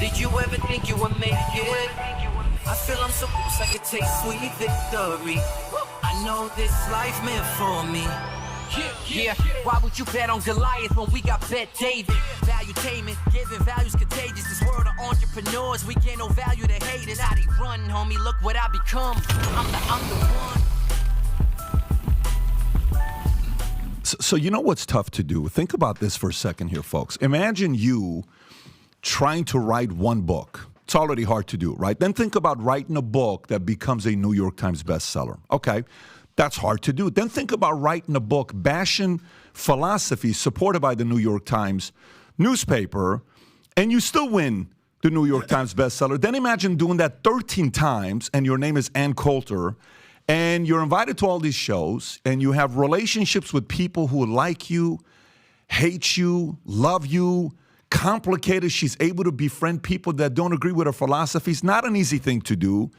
Did you ever think you would make it? I feel I'm so close I could taste sweet victory. I know this life meant for me. Yeah, why would you bet on Goliath when we got Bet David? Valuetainment, giving value's contagious. This world of entrepreneurs, we get no value to haters. How they run, homie, look what I become. I'm the one. So you know what's tough to do? Think about this for a second here, folks. Imagine you trying to write one book. It's already hard to do, right? Then think about writing a book that becomes a New York Times bestseller. Okay, that's hard to do. Then think about writing a book bashing philosophy supported by the New York Times newspaper, and you still win the New York Times bestseller. Then imagine doing that 13 times, and your name is Ann Coulter, and you're invited to all these shows, and you have relationships with people who like you, hate you, love you, complicated. She's able to befriend people that don't agree with her philosophy. It's not an easy thing to do.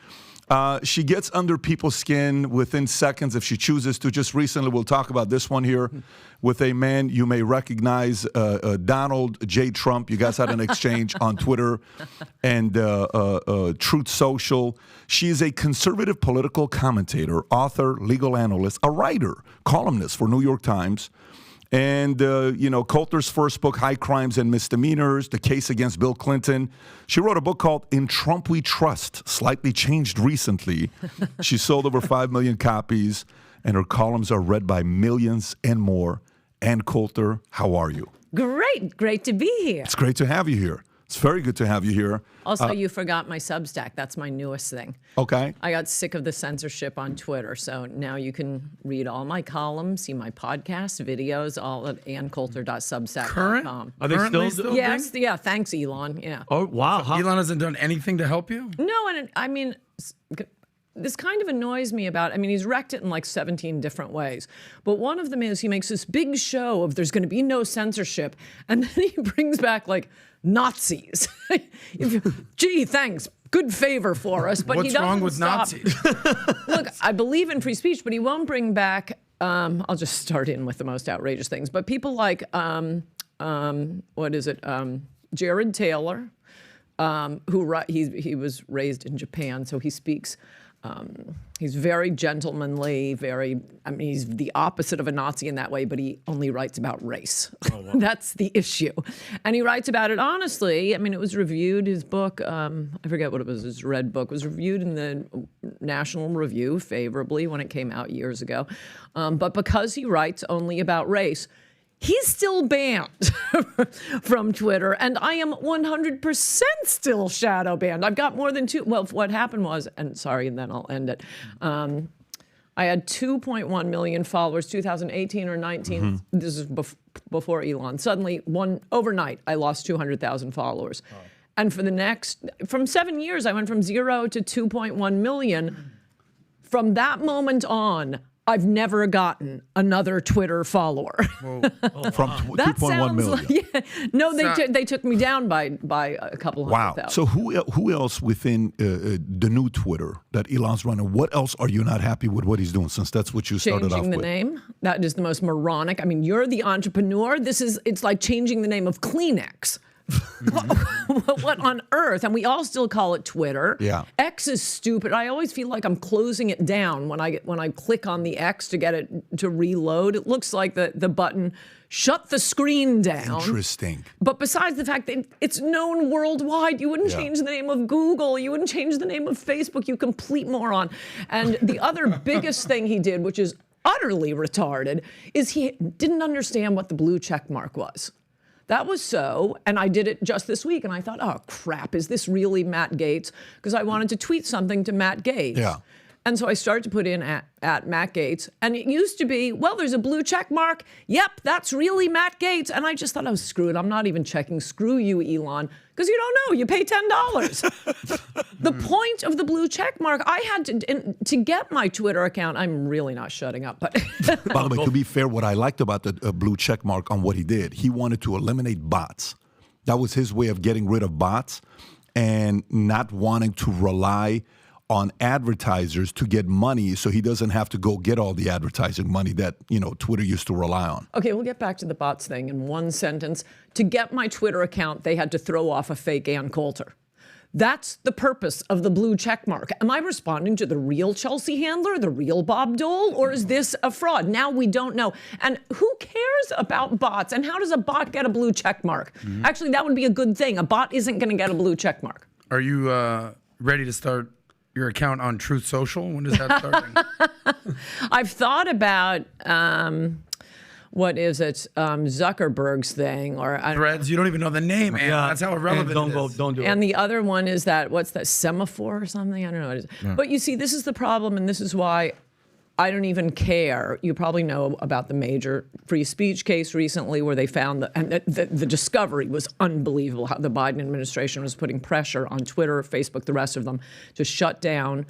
She gets under people's skin within seconds if she chooses to. Just recently, we'll talk about this one here with a man you may recognize, Donald J. Trump. You guys had an exchange on Twitter and Truth Social. She is a conservative political commentator, author, legal analyst, a writer, columnist for New York Times. And, Coulter's first book, High Crimes and Misdemeanors, The Case Against Bill Clinton. She wrote a book called In Trump We Trust, slightly changed recently. She sold over 5 million copies, and her columns are read by millions and more. Ann Coulter, how are you? Great to be here. It's great to have you here. It's very good to have you here. Also, you forgot my Substack. That's my newest thing. Okay. I got sick of the censorship on Twitter, so now you can read all my columns, see my podcasts, videos, all at anncoulter.substack.com. Are they still Yes, yeah, thanks, Elon, yeah. Oh, wow. Elon hasn't done anything to help you? No, and I mean, this kind of annoys me he's wrecked it in like 17 different ways. But one of them is he makes this big show of there's going to be no censorship, and then he brings back like Nazis. Gee, thanks. Good favor for us. But what's he doesn't wrong with stop. Nazis? Look, I believe in free speech, but he won't bring back, I'll just start in with the most outrageous things. But people like, Jared Taylor, he was raised in Japan, so he speaks. He's very gentlemanly, he's the opposite of a Nazi in that way, but he only writes about race. Oh, wow. That's the issue. And he writes about it honestly. It was reviewed, his book, I forget what it was, his red book, was reviewed in the National Review favorably when it came out years ago. But because he writes only about race, he's still banned from Twitter, and I am 100% still shadow banned. I've got more than what happened was, and then I'll end it. I had 2.1 million followers, 2018 or 19. Mm-hmm. This is before Elon. Suddenly, overnight, I lost 200,000 followers. Oh. And from 7 years, I went from 0 to 2.1 million. From that moment on, I've never gotten another Twitter follower. From 2.1 million. They took me down by a couple hundred thousand. So who else within the new Twitter that Elon's running? What else are you not happy with what he's doing? Since that's what you started off with. Changing the name. That is the most moronic. You're the entrepreneur. It's like changing the name of Kleenex. What on earth? And we all still call it Twitter. Yeah. X is stupid. I always feel like I'm closing it down when I click on the X to get it to reload. It looks like the button shut the screen down. Interesting. But besides the fact that it's known worldwide, you wouldn't change the name of Google. You wouldn't change the name of Facebook. You complete moron. And the other biggest thing he did, which is utterly retarded, is he didn't understand what the blue check mark was. That was so, and I did it just this week, and I thought, oh, crap, is this really Matt Gaetz? Because I wanted to tweet something to Matt Gaetz. Yeah. And so I started to put in at Matt Gaetz, and it used to be, well, there's a blue check mark. Yep, that's really Matt Gaetz. And I just thought, oh, screw it. I'm not even checking. Screw you, Elon, because you don't know. You pay $10. The point of the blue check mark, I had to get my Twitter account. I'm really not shutting up. But by the way, to be fair, what I liked about the blue check mark on what he did, he wanted to eliminate bots. That was his way of getting rid of bots and not wanting to rely on advertisers to get money so he doesn't have to go get all the advertising money that, Twitter used to rely on. Okay, we'll get back to the bots thing in one sentence. To get my Twitter account, they had to throw off a fake Ann Coulter. That's the purpose of the blue check mark. Am I responding to the real Chelsea Handler, the real Bob Dole, or is this a fraud? Now we don't know. And who cares about bots? And how does a bot get a blue check mark? Actually, that would be a good thing. A bot isn't going to get a blue check mark. Are you ready to start your account on Truth Social? When does that start? I've thought about, what is it, Zuckerberg's thing, or Threads. You don't even know the name, man. Yeah. That's how irrelevant it is. Don't do it. And the other one is that, what's that, semaphore or something? I don't know what it is. Yeah. But you see, this is the problem, and this is why I don't even care. You probably know about the major free speech case recently where they found that, and the discovery was unbelievable, how the Biden administration was putting pressure on Twitter, Facebook, the rest of them, to shut down,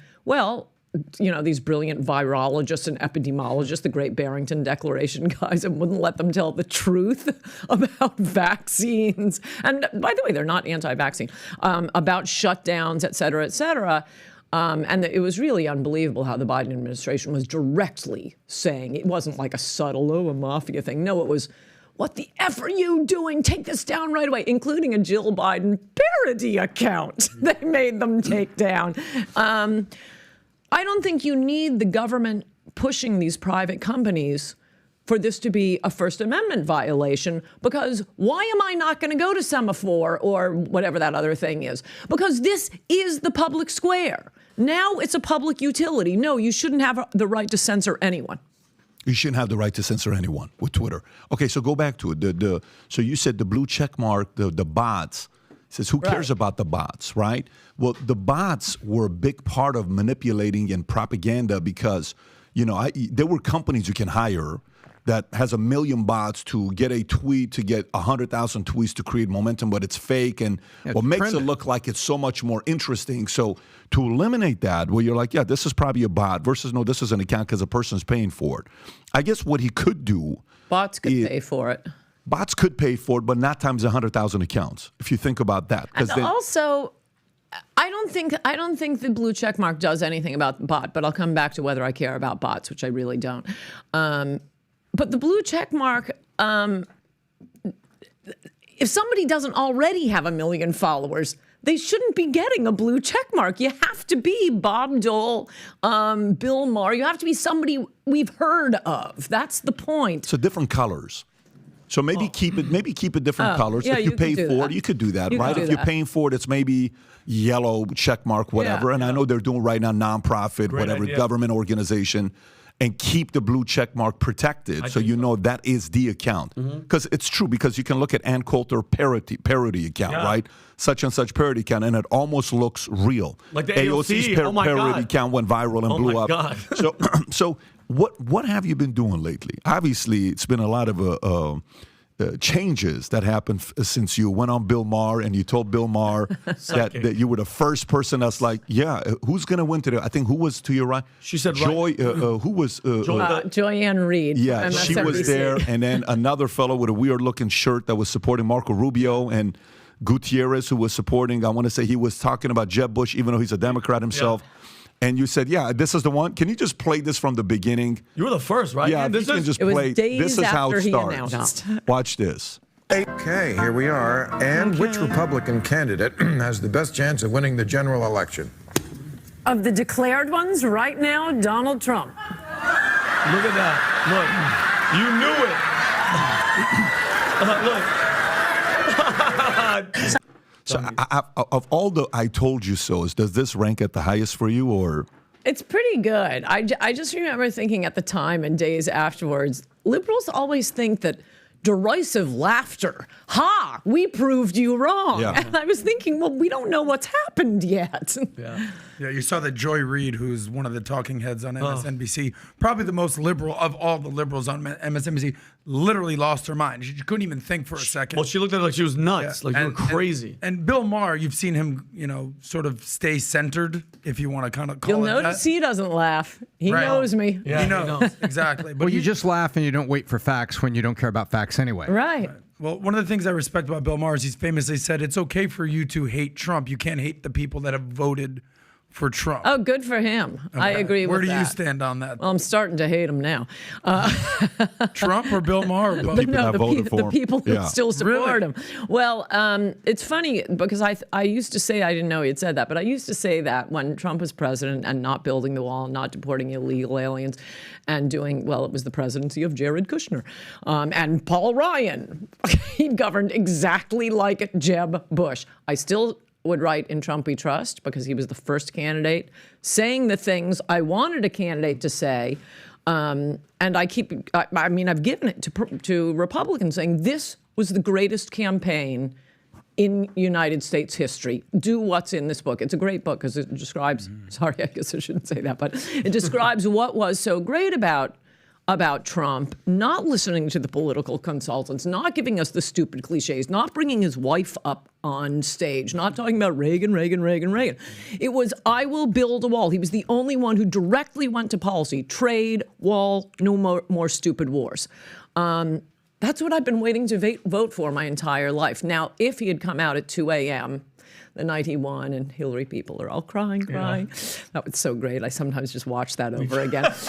these brilliant virologists and epidemiologists, the Great Barrington Declaration guys, and wouldn't let them tell the truth about vaccines. And by the way, they're not anti-vaccine, about shutdowns, et cetera, et cetera. And it was really unbelievable how the Biden administration was directly saying, it wasn't like a subtle, a mafia thing. No, it was, what the F are you doing? Take this down right away, including a Jill Biden parody account they made them take down. I don't think you need the government pushing these private companies for this to be a First Amendment violation, because why am I not going to go to Semaphore or whatever that other thing is? Because this is the public square. Now it's a public utility. No, you shouldn't have the right to censor anyone. You shouldn't have the right to censor anyone with Twitter. Okay, so go back to it. So you said the blue check mark, the bots. It says, who cares about the bots, right? Well, the bots were a big part of manipulating and propaganda because, there were companies you can hire that has 1 million bots to get a tweet, to get 100,000 tweets to create momentum, but it's fake and what makes it look like it's so much more interesting. So to eliminate that, where you're like, yeah, this is probably a bot versus no, this is an account because a person's paying for it. I guess what he could do. Bots could pay for it. Bots could pay for it, but not times 100,000 accounts. If you think about that, and also, I don't think the blue check mark does anything about the bot. But I'll come back to whether I care about bots, which I really don't. But the blue check mark, if somebody doesn't already have 1 million followers, they shouldn't be getting a blue check mark. You have to be Bob Dole, Bill Maher. You have to be somebody we've heard of. That's the point. So different colors. So maybe keep it different colors. Yeah, if you pay for it, you could do that, right? If you're paying for it, it's maybe yellow, check mark, whatever. I know they're doing right now, nonprofit, whatever, government organization, and keep the blue check mark protected so that is the account. Because it's true, because you can look at Ann Coulter parody account, right? Such and such parody account, and it almost looks real. Like the AOC's parody account went viral and blew up. God. So what have you been doing lately? Obviously, it's been a lot of changes that happened since you went on Bill Maher and you told Bill Maher that you were the first person that's like, who's going to win today? I think who was to your right? She said Joy. Who was? Joy-Ann Reid. Yeah, from she MSNBC. was there, and then another fellow with a weird-looking shirt that was supporting Marco Rubio, and Gutierrez, who was supporting. I want to say he was talking about Jeb Bush, even though he's a Democrat himself. Yeah. And you said, this is the one. Can you just play this from the beginning? You were the first, right? Yeah, this can just play. This is how it starts. Announced. Watch this. Okay, here we are. And which Republican candidate has the best chance of winning the general election? Of the declared ones right now, Donald Trump. Look at that. Look. You knew it. Look. So of all the I told you so's, does this rank at the highest for you, or? It's pretty good. I just remember thinking at the time and days afterwards, liberals always think that derisive laughter, we proved you wrong. Yeah. And I was thinking, well, we don't know what's happened yet. Yeah, you saw that Joy Reid, who's one of the talking heads on MSNBC, probably the most liberal of all the liberals on MSNBC, literally lost her mind. She couldn't even think for a second. Well, she looked at it like she was nuts, like you were crazy. And Bill Maher, you've seen him, sort of stay centered, if you want to kind of call You'll it notice that. he doesn't laugh. He knows me. Yeah, he knows, exactly. But Well, you just laugh and you don't wait for facts when you don't care about facts anyway. Right. Well, one of the things I respect about Bill Maher is he's famously said, it's okay for you to hate Trump. You can't hate the people that have voted for Trump. Oh, good for him. I agree with that. Where do you stand on that? Well, I'm starting to hate him now. Trump or Bill Maher? Or both? No, voted for the him. people who Yeah. still support Really? him. Well, it's funny because I used to say, I didn't know he had said that, but I used to say that when Trump was president and not building the wall, not deporting illegal aliens, and doing, well, it was the presidency of Jared Kushner and Paul Ryan. He governed exactly like Jeb Bush. I still would write in Trump We Trust because he was the first candidate saying the things I wanted a candidate to say. And I've given it to Republicans saying this was the greatest campaign in United States history. Do what's in this book. It's a great book because it describes, sorry, I guess I shouldn't say that, but it describes what was so great about Trump, not listening to the political consultants, not giving us the stupid cliches, not bringing his wife up on stage, not talking about Reagan. It was, I will build a wall. He was the only one who directly went to policy. Trade, wall, no more stupid wars. That's what I've been waiting to vote for my entire life. Now, if he had come out at 2 a.m., the night he won, and Hillary people are all crying. That was so great. I sometimes just watch that over again. That's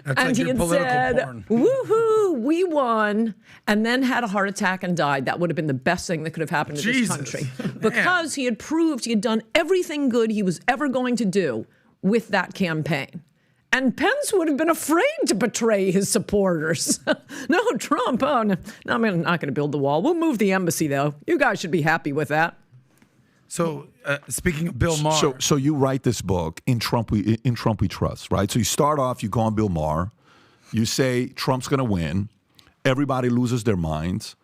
and like he your had political said, porn. woohoo, we won, and then had a heart attack and died. That would have been the best thing that could have happened to this country. Because he had proved he had done everything good he was ever going to do with that campaign. And Pence would have been afraid to betray his supporters. No, Trump, oh, no, I'm not going to build the wall. We'll move the embassy, though. You guys should be happy with that. So, speaking of Bill Maher. So you write this book, In Trump We Trust, right? So you start off, you go on Bill Maher. You say Trump's going to win. Everybody loses their minds.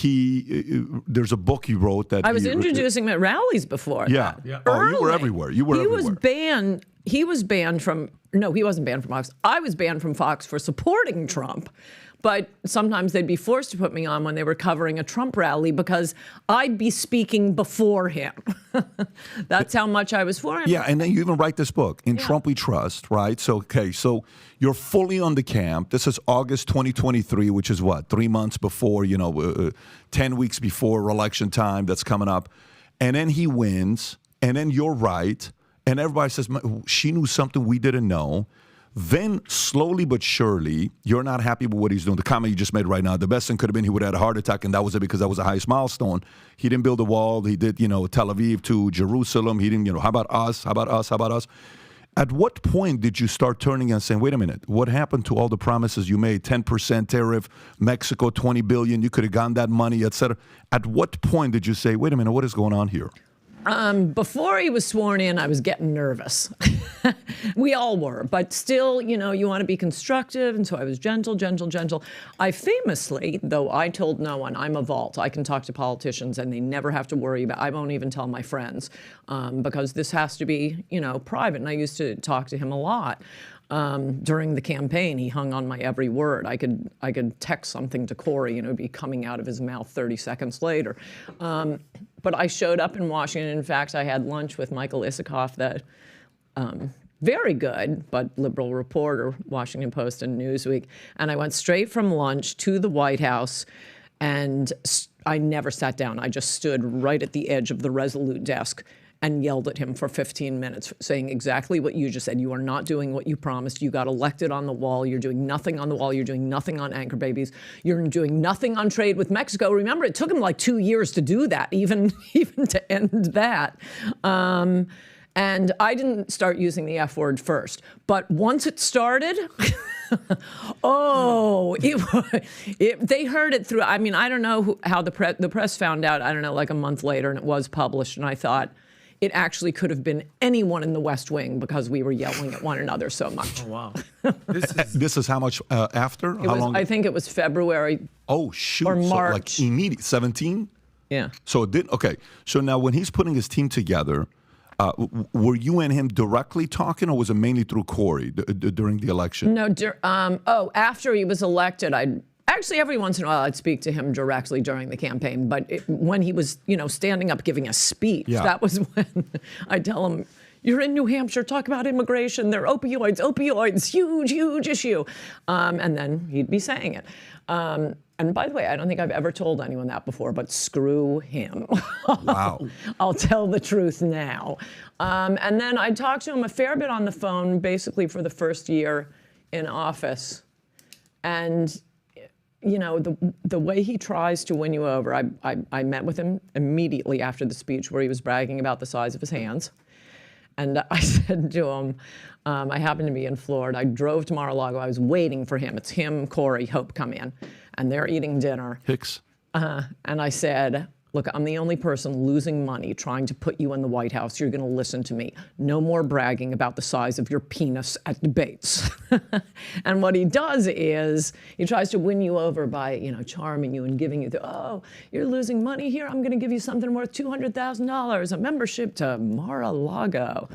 There's a book he wrote that I was introducing him at rallies before. Yeah. Oh, you were everywhere. He was banned. He was banned from. No, he wasn't banned from Fox. I was banned from Fox for supporting Trump. But sometimes they'd be forced to put me on when they were covering a Trump rally because I'd be speaking before him. That's how much I was for him. Yeah, and then you even write this book, In Trump We Trust, right? So, okay, so you're fully on the camp. This is August 2023, which is what, 3 months before, 10 weeks before election time that's coming up. And then he wins, and then you're right, and everybody says, she knew something we didn't know. Then, slowly but surely, you're not happy with what he's doing. The comment you just made right now, the best thing could have been he would have had a heart attack, and that was it because that was the highest milestone. He didn't build a wall. He did, Tel Aviv to Jerusalem. He didn't, how about us? How about us? How about us? At what point did you start turning and saying, wait a minute, what happened to all the promises you made? 10% tariff, Mexico, $20 billion, you could have gotten that money, et cetera. At what point did you say, wait a minute, what is going on here? Before he was sworn in, I was getting nervous. We all were, but still, you want to be constructive, and so I was gentle. I famously, though I told no one, I'm a vault. I can talk to politicians, and they never have to worry about. I won't even tell my friends because this has to be, private. And I used to talk to him a lot. During the campaign, he hung on my every word. I could text something to Corey, and it would be coming out of his mouth 30 seconds later. But I showed up in Washington. In fact, I had lunch with Michael Isikoff, that very good, but liberal reporter, Washington Post and Newsweek. And I went straight from lunch to the White House, and I never sat down. I just stood right at the edge of the Resolute desk and yelled at him for 15 minutes, saying exactly what you just said. You are not doing what you promised. You got elected on the wall. You're doing nothing on the wall. You're doing nothing on anchor babies. You're doing nothing on trade with Mexico. Remember, it took him like 2 years to do that, even to end that. And I didn't start using the F word first. But once it started, they heard it through. I mean, I don't know how the press found out, I don't know, like a month later, and it was published. And I thought, it actually could have been anyone in the West Wing because we were yelling at one another so much. Oh, wow. This is how much after? How long? I think it was February. Oh, shoot. Or So March. like immediate, 17? Yeah. So it did, okay. So now when he's putting his team together, were you and him directly talking, or was it mainly through Corey during the election? No, after he was elected, actually, every once in a while, I'd speak to him directly during the campaign. But when he was, standing up giving a speech, that was when I'd tell him, you're in New Hampshire, talk about immigration. They're opioids, huge issue. And then he'd be saying it. And by the way, I don't think I've ever told anyone that before, but screw him. Wow. I'll tell the truth now. And then I talked to him a fair bit on the phone, basically for the first year in office. And, you know, the way he tries to win you over, I met with him immediately after the speech where he was bragging about the size of his hands. And I said to him, I happened to be in Florida. I drove to Mar-a-Lago. I was waiting for him. It's him, Corey, Hope come in. And they're eating dinner. Hicks. And I said, look, I'm the only person losing money trying to put you in the White House. You're going to listen to me. No more bragging about the size of your penis at debates. And what he does is he tries to win you over by, you know, charming you and giving you oh, you're losing money here. I'm going to give you something worth $200,000, a membership to Mar-a-Lago.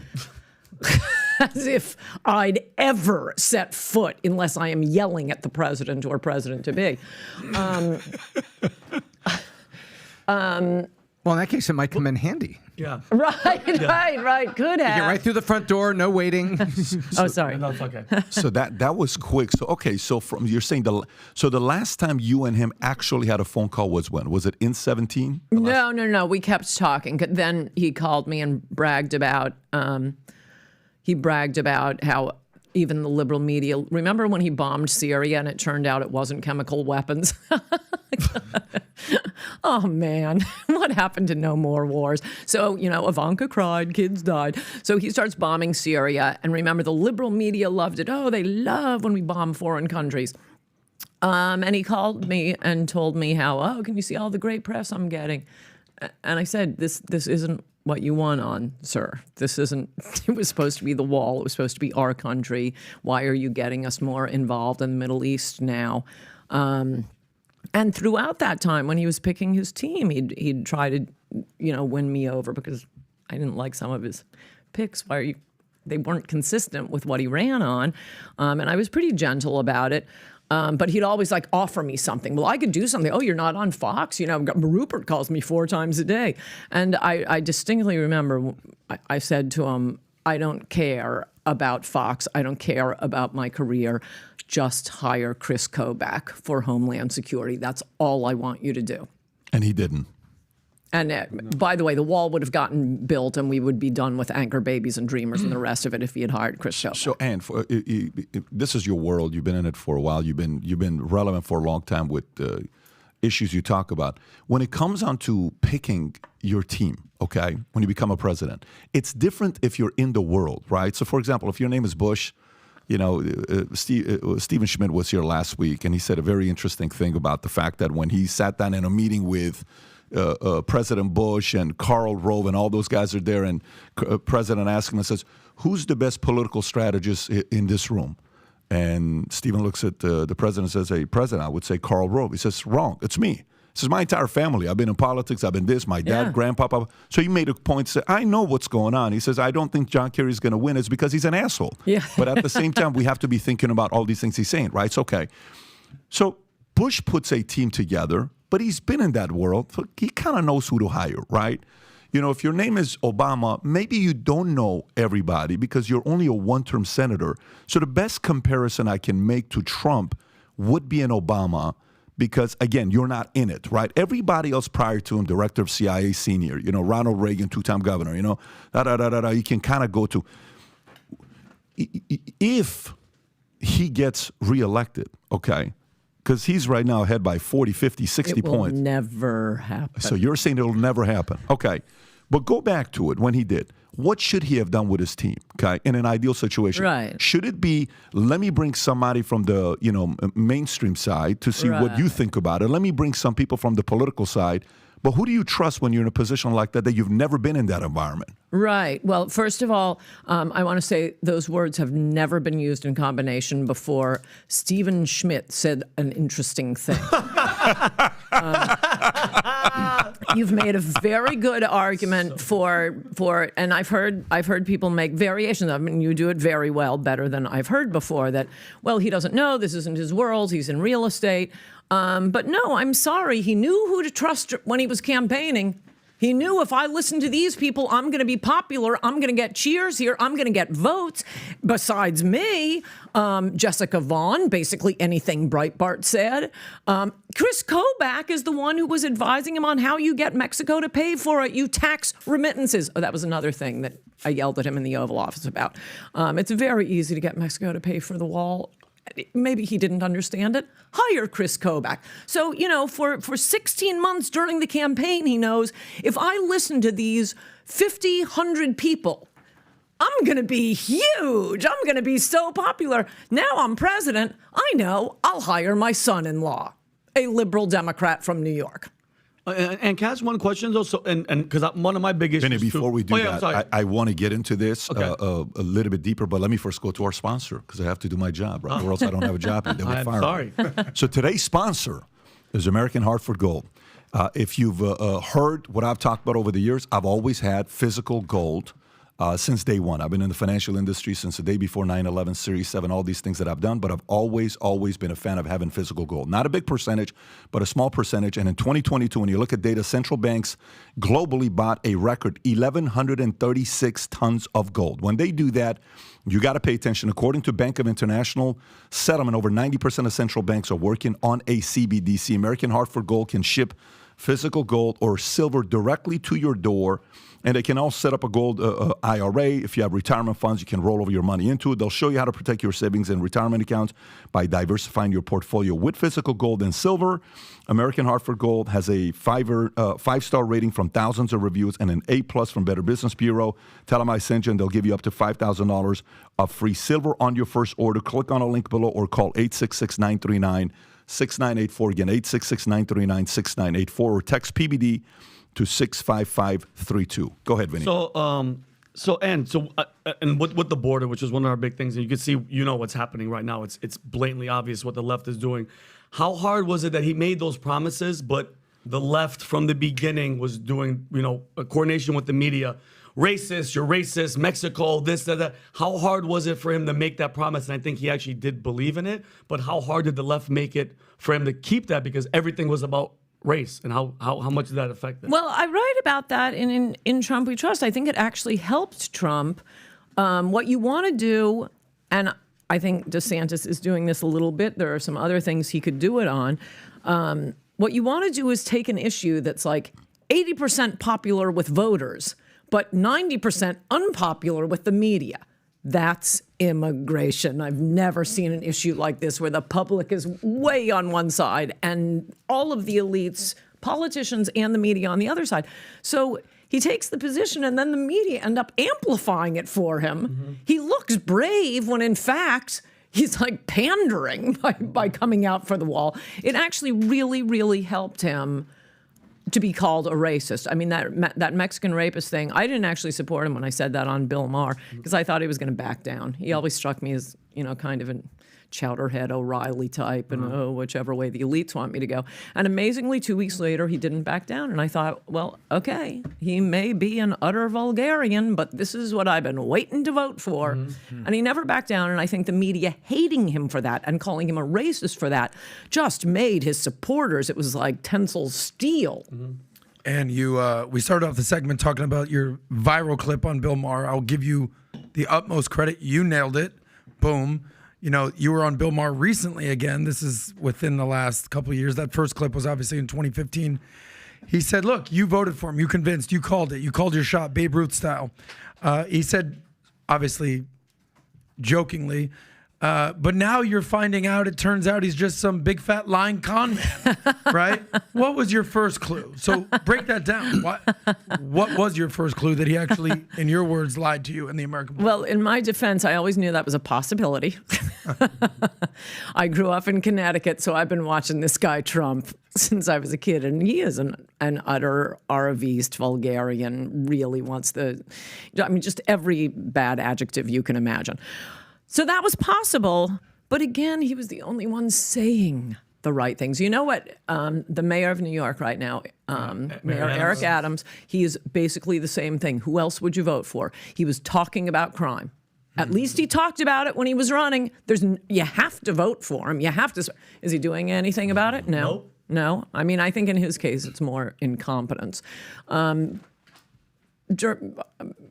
As if I'd ever set foot unless I am yelling at the president or president-to-be. Well, in that case, it might come in handy. Yeah. Right. Could have. Get right through the front door, no waiting. Oh, sorry. No, it's okay. So that was quick. So okay, so you're saying the last time you and him actually had a phone call was when? Was it in 2017? No. We kept talking. Then he called me and bragged about how even the liberal media. Remember when he bombed Syria and it turned out it wasn't chemical weapons? Oh man, what happened to no more wars? So, you know, Ivanka cried, kids died. So he starts bombing Syria. And remember, the liberal media loved it. Oh, they love when we bomb foreign countries. And he called me and told me how, can you see all the great press I'm getting? And I said, this isn't what you want on, sir. This isn't, it was supposed to be the wall. It was supposed to be our country. Why are you getting us more involved in the Middle East now? And throughout that time, when he was picking his team, he'd try to, you know, win me over because I didn't like some of his picks. They weren't consistent with what he ran on. And I was pretty gentle about it. But he'd always like offer me something. Well, I could do something. Oh, you're not on Fox? You know, Rupert calls me 4 times a day. And I distinctly remember I said to him, I don't care about Fox. I don't care about my career. Just hire Chris Kobach for Homeland Security. That's all I want you to do. And he didn't. And by the way, the wall would have gotten built and we would be done with anchor babies and dreamers and the rest of it if he had hired Chris Kobach. So, Ann, this is your world. You've been in it for a while. You've been relevant for a long time with issues you talk about. When it comes on to picking your team, okay, when you become a president, it's different if you're in the world, right? So, for example, if your name is Bush, you know, Stephen Schmidt was here last week, and he said a very interesting thing about the fact that when he sat down in a meeting with President Bush and Karl Rove and all those guys are there, and President asked him and says, who's the best political strategist in this room? And Stephen looks at the president and says, hey, President, I would say Karl Rove. He says, wrong, it's me. He says, my entire family, I've been in politics, I've been this, my dad, grandpapa. So he made a point to say, I know what's going on. He says, I don't think John Kerry's going to win. It's because he's an asshole. Yeah. But at the same time, we have to be thinking about all these things he's saying, right? It's okay. So Bush puts a team together, but he's been in that world. So he kind of knows who to hire, right? You know, if your name is Obama, maybe you don't know everybody because you're only a one-term senator. So the best comparison I can make to Trump would be an Obama because, again, you're not in it, right? Everybody else prior to him, director of CIA senior, you know, Ronald Reagan, 2-time governor, you know, you can kind of go to. If he gets reelected, okay, because he's right now ahead by 40, 50, 60 points. It will never happen. So you're saying it'll never happen. Okay. But go back to it when he did. What should he have done with his team, okay, in an ideal situation? Right. Should it be, let me bring somebody from the, you know, mainstream side to see what you think about it. Let me bring some people from the political side. But who do you trust when you're in a position like that you've never been in that environment? Right. Well, first of all, I want to say those words have never been used in combination before. Stephen Schmidt said an interesting thing. You've made a very good argument for, and I've heard people make variations of it, and you do it very well, better than I've heard before, that, well, he doesn't know, this isn't his world, he's in real estate. But no, I'm sorry, he knew who to trust when he was campaigning. He knew if I listen to these people, I'm going to be popular. I'm going to get cheers here. I'm going to get votes. Besides me, Jessica Vaughn, basically anything Breitbart said. Chris Kobach is the one who was advising him on how you get Mexico to pay for it. You tax remittances. Oh, that was another thing that I yelled at him in the Oval Office about. It's very easy to get Mexico to pay for the wall. Maybe he didn't understand it. Hire Chris Kobach. So, for 16 months during the campaign, he knows if I listen to these 50, 100 people, I'm going to be huge. I'm going to be so popular. Now I'm president. I know I'll hire my son-in-law, a liberal Democrat from New York. And can I ask one question though? So, and because one of my big issues. Vinny, before we do that, I want to get into this Okay. a little bit deeper, but let me first go to our sponsor because I have to do my job, right? Or else I don't have a job. And they would I'm fire sorry. me. So today's sponsor is American Hartford Gold. If you've heard what I've talked about over the years, I've always had physical gold. Since day one. I've been in the financial industry since the day before 9/11, Series 7, all these things that I've done, but I've always been a fan of having physical gold. Not a big percentage, but a small percentage. And in 2022, when you look at data, central banks globally bought a record 1,136 tons of gold. When they do that, you got to pay attention. According to Bank of International Settlement, over 90% of central banks are working on a CBDC. American Hartford Gold can ship physical gold or silver directly to your door. And they can also set up a gold IRA. If you have retirement funds, you can roll over your money into it. They'll show you how to protect your savings and retirement accounts by diversifying your portfolio with physical gold and silver. American Hartford Gold has a five-star rating from thousands of reviews and an A+ from Better Business Bureau. Tell them I sent you, and they'll give you up to $5,000 of free silver on your first order. Click on a link below or call 866-939-6984. Again, 866-939-6984 or text PBD to 65532. Go ahead, Vinny. And with the border, which is one of our big things, and you can see, what's happening right now. It's blatantly obvious what the left is doing. How hard was it that he made those promises, but the left from the beginning was doing, a coordination with the media? Racist, you're racist, Mexico, this, that. How hard was it for him to make that promise? And I think he actually did believe in it. But how hard did the left make it for him to keep that? Because everything was about race, and how much did that affect them? Well, I write about that in Trump We Trust. I think it actually helped Trump. What you want to do, and I think DeSantis is doing this a little bit. There are some other things he could do it on. What you want to do is take an issue that's like 80% popular with voters, but 90% unpopular with the media. That's immigration. I've never seen an issue like this where the public is way on one side and all of the elites, politicians and the media on the other side. So he takes the position and then the media end up amplifying it for him. Mm-hmm. He looks brave when in fact he's like pandering by coming out for the wall. It actually really, really helped him to be called a racist. I mean, that Mexican rapist thing, I didn't actually support him when I said that on Bill Maher because I thought he was going to back down. He always struck me as, kind of a chowderhead O'Reilly type and whichever way the elites want me to go. And amazingly, 2 weeks later, he didn't back down. And I thought, well, okay, he may be an utter vulgarian, but this is what I've been waiting to vote for. Mm-hmm. And he never backed down. And I think the media hating him for that and calling him a racist for that just made his supporters, it was like tensile steel. Mm-hmm. And we started off the segment talking about your viral clip on Bill Maher. I'll give you the utmost credit. You nailed it. Boom. You were on Bill Maher recently again. This is within the last couple of years. That first clip was obviously in 2015. He said, look, you voted for him. You convinced. You called it. You called your shot, Babe Ruth style. He said, obviously, jokingly, but now you're finding out it turns out he's just some big fat lying con man, right? What was your first clue? So break that down. What was your first clue that he actually, in your words, lied to you in the American public? Well, in my defense, I always knew that was a possibility. I grew up in Connecticut, so I've been watching this guy Trump since I was a kid, and he is an utter Aravist, vulgarian, really wants just every bad adjective you can imagine. So that was possible, but again, he was the only one saying the right things. You know what? The mayor of New York right now, Mayor Eric Adams, he is basically the same thing. Who else would you vote for? He was talking about crime. At least he talked about it when he was running. You have to vote for him. You have to. Is he doing anything about it? No. No. I mean, I think in his case, it's more incompetence.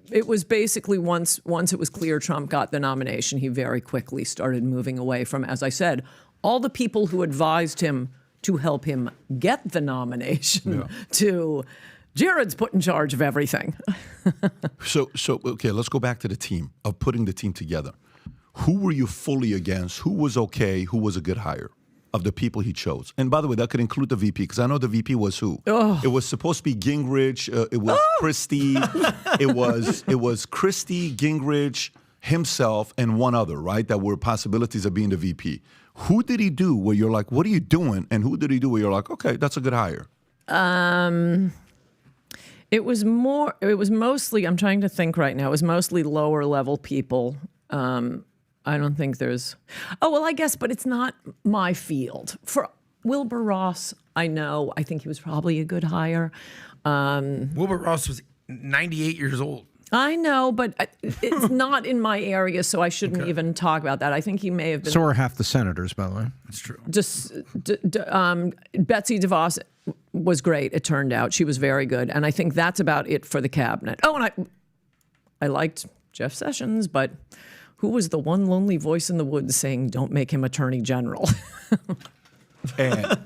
It was basically once it was clear Trump got the nomination, he very quickly started moving away from, as I said, all the people who advised him to help him get the nomination to Jared's put in charge of everything. So okay, let's go back to the team, of putting the team together. Who were you fully against? Who was okay? Who was a good hire of the people he chose? And by the way, that could include the VP, because I know the VP was who? It was supposed to be Gingrich. It was Christie. It was Christie, Gingrich, himself, and one other, right? That were possibilities of being the VP. Who did he do where you're like, what are you doing? And who did he do where you're like, okay, that's a good hire? It was mostly, I'm trying to think right now, it was mostly lower level people. I don't think there's, I guess, but it's not my field. For Wilbur Ross, I think he was probably a good hire. Wilbur Ross was 98 years old. I know, but it's not in my area, so I shouldn't even talk about that. I think he may have been. So are half the senators, by the way. That's true. Betsy DeVos was great, it turned out. She was very good. And I think that's about it for the cabinet. Oh, and I liked Jeff Sessions, but who was the one lonely voice in the woods saying, don't make him attorney general? And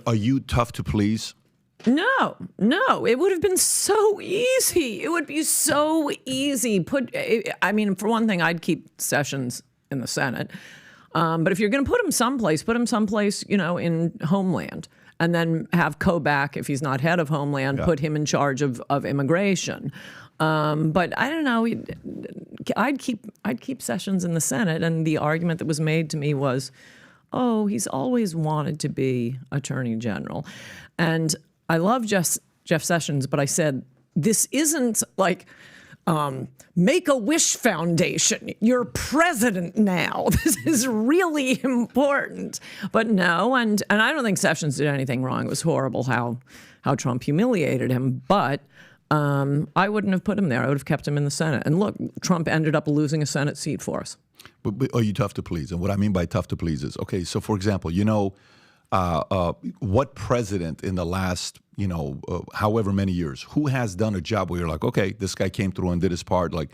are you tough to please? No, it would have been so easy. It would be so easy. For one thing, I'd keep Sessions in the Senate. But if you're going to put him someplace, in Homeland. And then have Kobach, if he's not head of Homeland, put him in charge of immigration. But I don't know. I'd keep Sessions in the Senate. And the argument that was made to me was, he's always wanted to be attorney general. And I love Jeff Sessions, but I said, this isn't like Make-A-Wish Foundation. You're president now. This is really important. But no, and I don't think Sessions did anything wrong. It was horrible how Trump humiliated him. But I wouldn't have put him there. I would have kept him in the Senate. And look, Trump ended up losing a Senate seat for us. But are you tough to please? And what I mean by tough to please is, okay, so for example, what president in the last, however many years, who has done a job where you're like, okay, this guy came through and did his part? Like,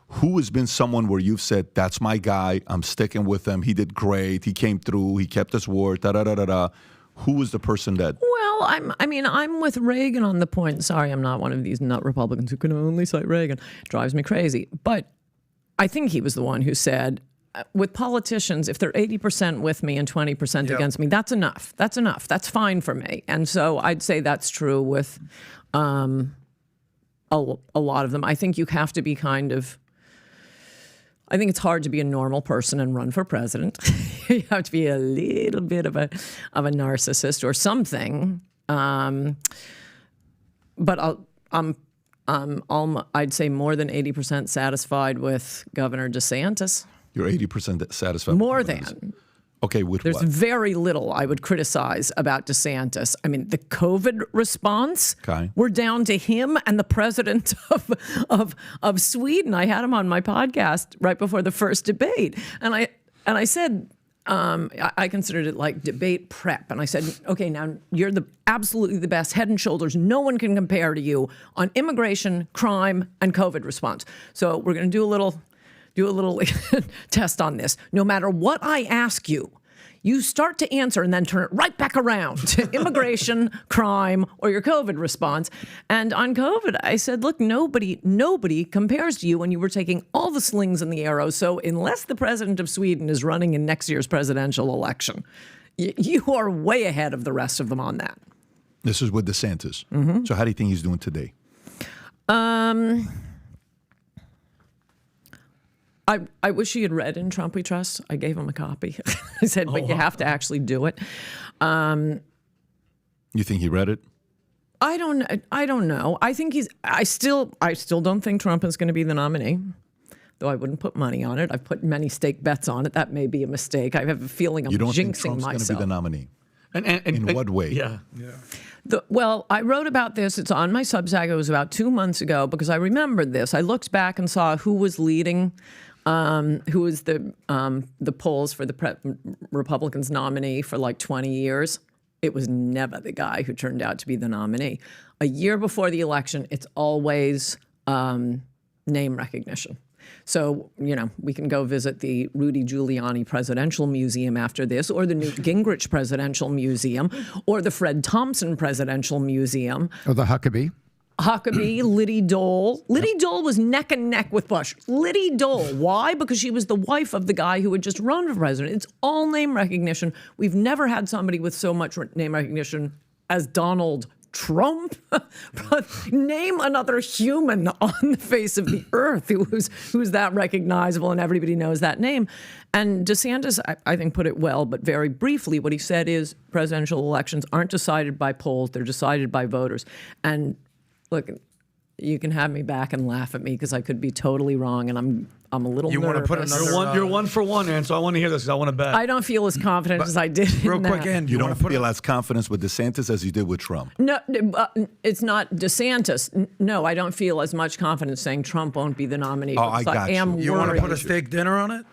who has been someone where you've said, that's my guy, I'm sticking with him, he did great, he came through, he kept his word, da-da-da-da-da. Who was the person that... Well, I'm with Reagan on the point. Sorry, I'm not one of these nut Republicans who can only cite Reagan. It drives me crazy. But I think he was the one who said, with politicians, if they're 80% with me and 20% against me, that's enough. That's enough. That's fine for me. And so I'd say that's true with a lot of them. I think you have to be I think it's hard to be a normal person and run for president. You have to be a little bit of a narcissist or something. But I'd say more than 80% satisfied with Governor DeSantis. You're 80% satisfied? More than. Okay, with There's what? very little I would criticize about DeSantis. I mean, the COVID response, we're down to him and the president of Sweden. I had him on my podcast right before the first debate. And I said, I considered it like debate prep. And I said, okay, now you're absolutely the best, head and shoulders. No one can compare to you on immigration, crime, and COVID response. So we're going to do a little test on this. No matter what I ask you, you start to answer and then turn it right back around to immigration, crime, or your COVID response. And on COVID, I said, look, nobody compares to you when you were taking all the slings and the arrows. So unless the president of Sweden is running in next year's presidential election, you are way ahead of the rest of them on that. This is with DeSantis. Mm-hmm. So how do you think he's doing today? I wish he had read In Trump We Trust. I gave him a copy. I said, but you have to actually do it. You think he read it? I don't know. I think I still don't think Trump is going to be the nominee, though I wouldn't put money on it. I've put many stake bets on it. That may be a mistake. I have a feeling I'm jinxing myself. You don't think Trump's going to be the nominee? In what way? Yeah. Well, I wrote about this. It's on my Substack. It was about 2 months ago because I remembered this. I looked back and saw who was leading, who was the polls for the Republicans nominee for like 20 years. it was never the guy who turned out to be the nominee. A year before the election, it's always name recognition. So, we can go visit the Rudy Giuliani Presidential Museum after this, or the Newt Gingrich Presidential Museum, or the Fred Thompson Presidential Museum. Or the Huckabee. Liddy Dole. Liddy Dole was neck and neck with Bush. Liddy Dole. Why? Because she was the wife of the guy who had just run for president. It's all name recognition. We've never had somebody with so much name recognition as Donald Trump. Name another human on the face of the earth who's that recognizable and everybody knows that name. And DeSantis, I think, put it well, but very briefly. What he said is presidential elections aren't decided by polls. They're decided by voters. And look, you can have me back and laugh at me because I could be totally wrong, and I'm a little nervous. Want to put another? You're 1 for 1, and so I want to hear this because I want to bet. I don't feel as confident as I did. Real in quick, that. Ann, You want don't to put feel as confident with DeSantis as you did with Trump. No, it's not DeSantis. No, I don't feel as much confidence saying Trump won't be the nominee. Oh, I because got you. am You want worried. to put a steak dinner on it?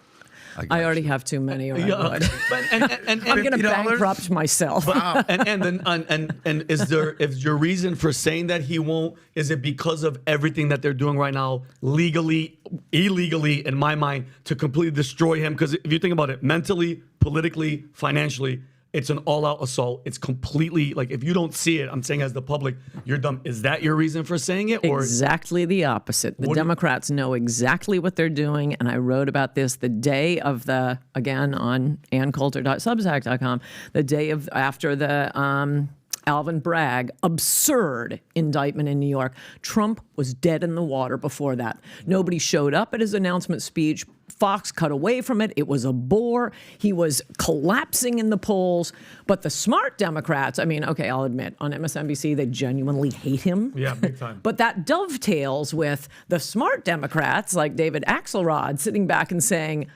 I already have too many. Or I would. And I'm going to $50? bankrupt myself. Wow. And is your reason for saying that he won't? Is it because of everything that they're doing right now, legally, illegally, in my mind, to completely destroy him? Because if you think about it, mentally, politically, financially, it's an all-out assault. It's completely like if you don't see it, I'm saying as the public, you're dumb. Is that your reason for saying it? Or exactly the opposite. The Democrats know exactly what they're doing, and I wrote about this the day of the, again, on anncoulter.substack.com, the day of after the Alvin Bragg absurd indictment in New York. Trump was dead in the water before that. Nobody showed up at his announcement speech. Fox cut away from it. It was a bore. He was collapsing in the polls. But the smart Democrats, I mean, okay, I'll admit, on MSNBC, they genuinely hate him. Yeah, big time. But that dovetails with the smart Democrats like David Axelrod sitting back and saying,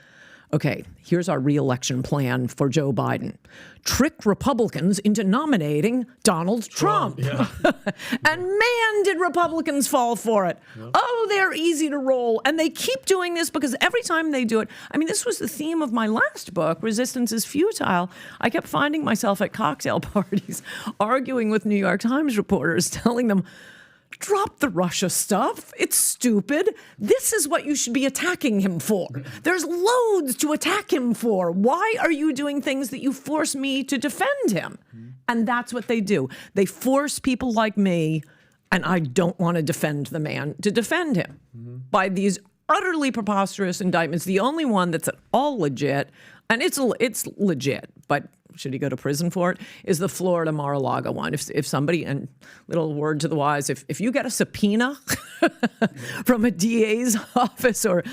okay, here's our re-election plan for Joe Biden. Trick Republicans into nominating Donald Trump. Yeah. And man, did Republicans fall for it. Yep. Oh, they're easy to roll. And they keep doing this because every time they do it, I mean, this was the theme of my last book, Resistance is Futile. I kept finding myself at cocktail parties arguing with New York Times reporters, telling them, drop the Russia stuff. It's stupid. This is what you should be attacking him for. There's loads to attack him for. Why are you doing things that you force me to defend him? And that's what they do. They force people like me, and I don't want to defend the man, to defend him by these utterly preposterous indictments. The only one that's at all legit, and it's legit, but should he go to prison for it, is the Florida Mar-a-Lago one. If somebody, and little word to the wise, if you get a subpoena from a DA's office or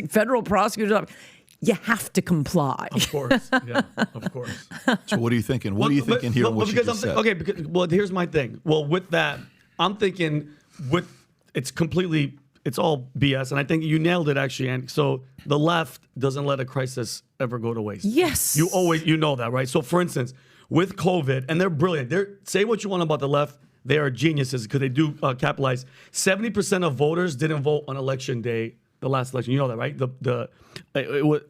federal prosecutor's office, you have to comply. Of course, yeah, of course. So what are you thinking? What are you thinking here? What you just said? Okay, well, here's my thing. Well, with that, I'm thinking it's all BS, and I think you nailed it actually. And so the left doesn't let a crisis ever go to waste. Yes, you know that, right? So for instance, with COVID, and they're brilliant. Say what you want about the left. They are geniuses because they do capitalize. 70% of voters didn't vote on election day, the last election. You know that, right?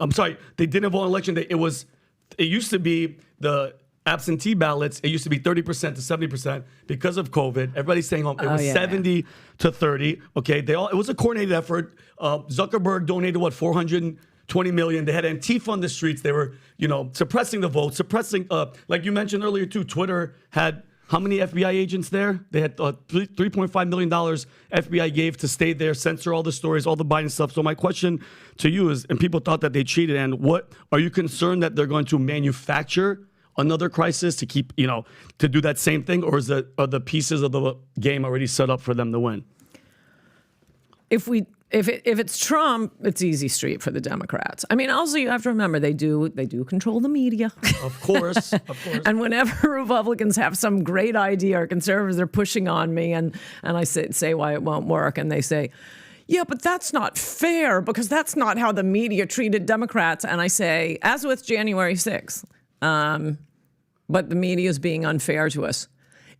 I'm sorry, they didn't vote on election day. It used to be the absentee ballots. It used to be 30% to 70% because of COVID. Everybody's staying home. It was 70 to 30. Okay, it was a coordinated effort. Zuckerberg donated $420 million. They had Antifa on the streets. They were, suppressing the vote, like you mentioned earlier too. Twitter had how many FBI agents there? They had $3.5 million FBI gave to stay there, censor all the stories, all the Biden stuff. So my question to you is, and people thought that they cheated, and what are you concerned that they're going to manufacture another crisis to keep, to do that same thing, or are the pieces of the game already set up for them to win? If it's Trump, it's easy street for the Democrats. I mean, also you have to remember they do control the media. Of course. And whenever Republicans have some great idea or conservatives are pushing on me, and I say why it won't work, and they say, yeah, but that's not fair because that's not how the media treated Democrats. And I say, as with January 6th, but the media is being unfair to us.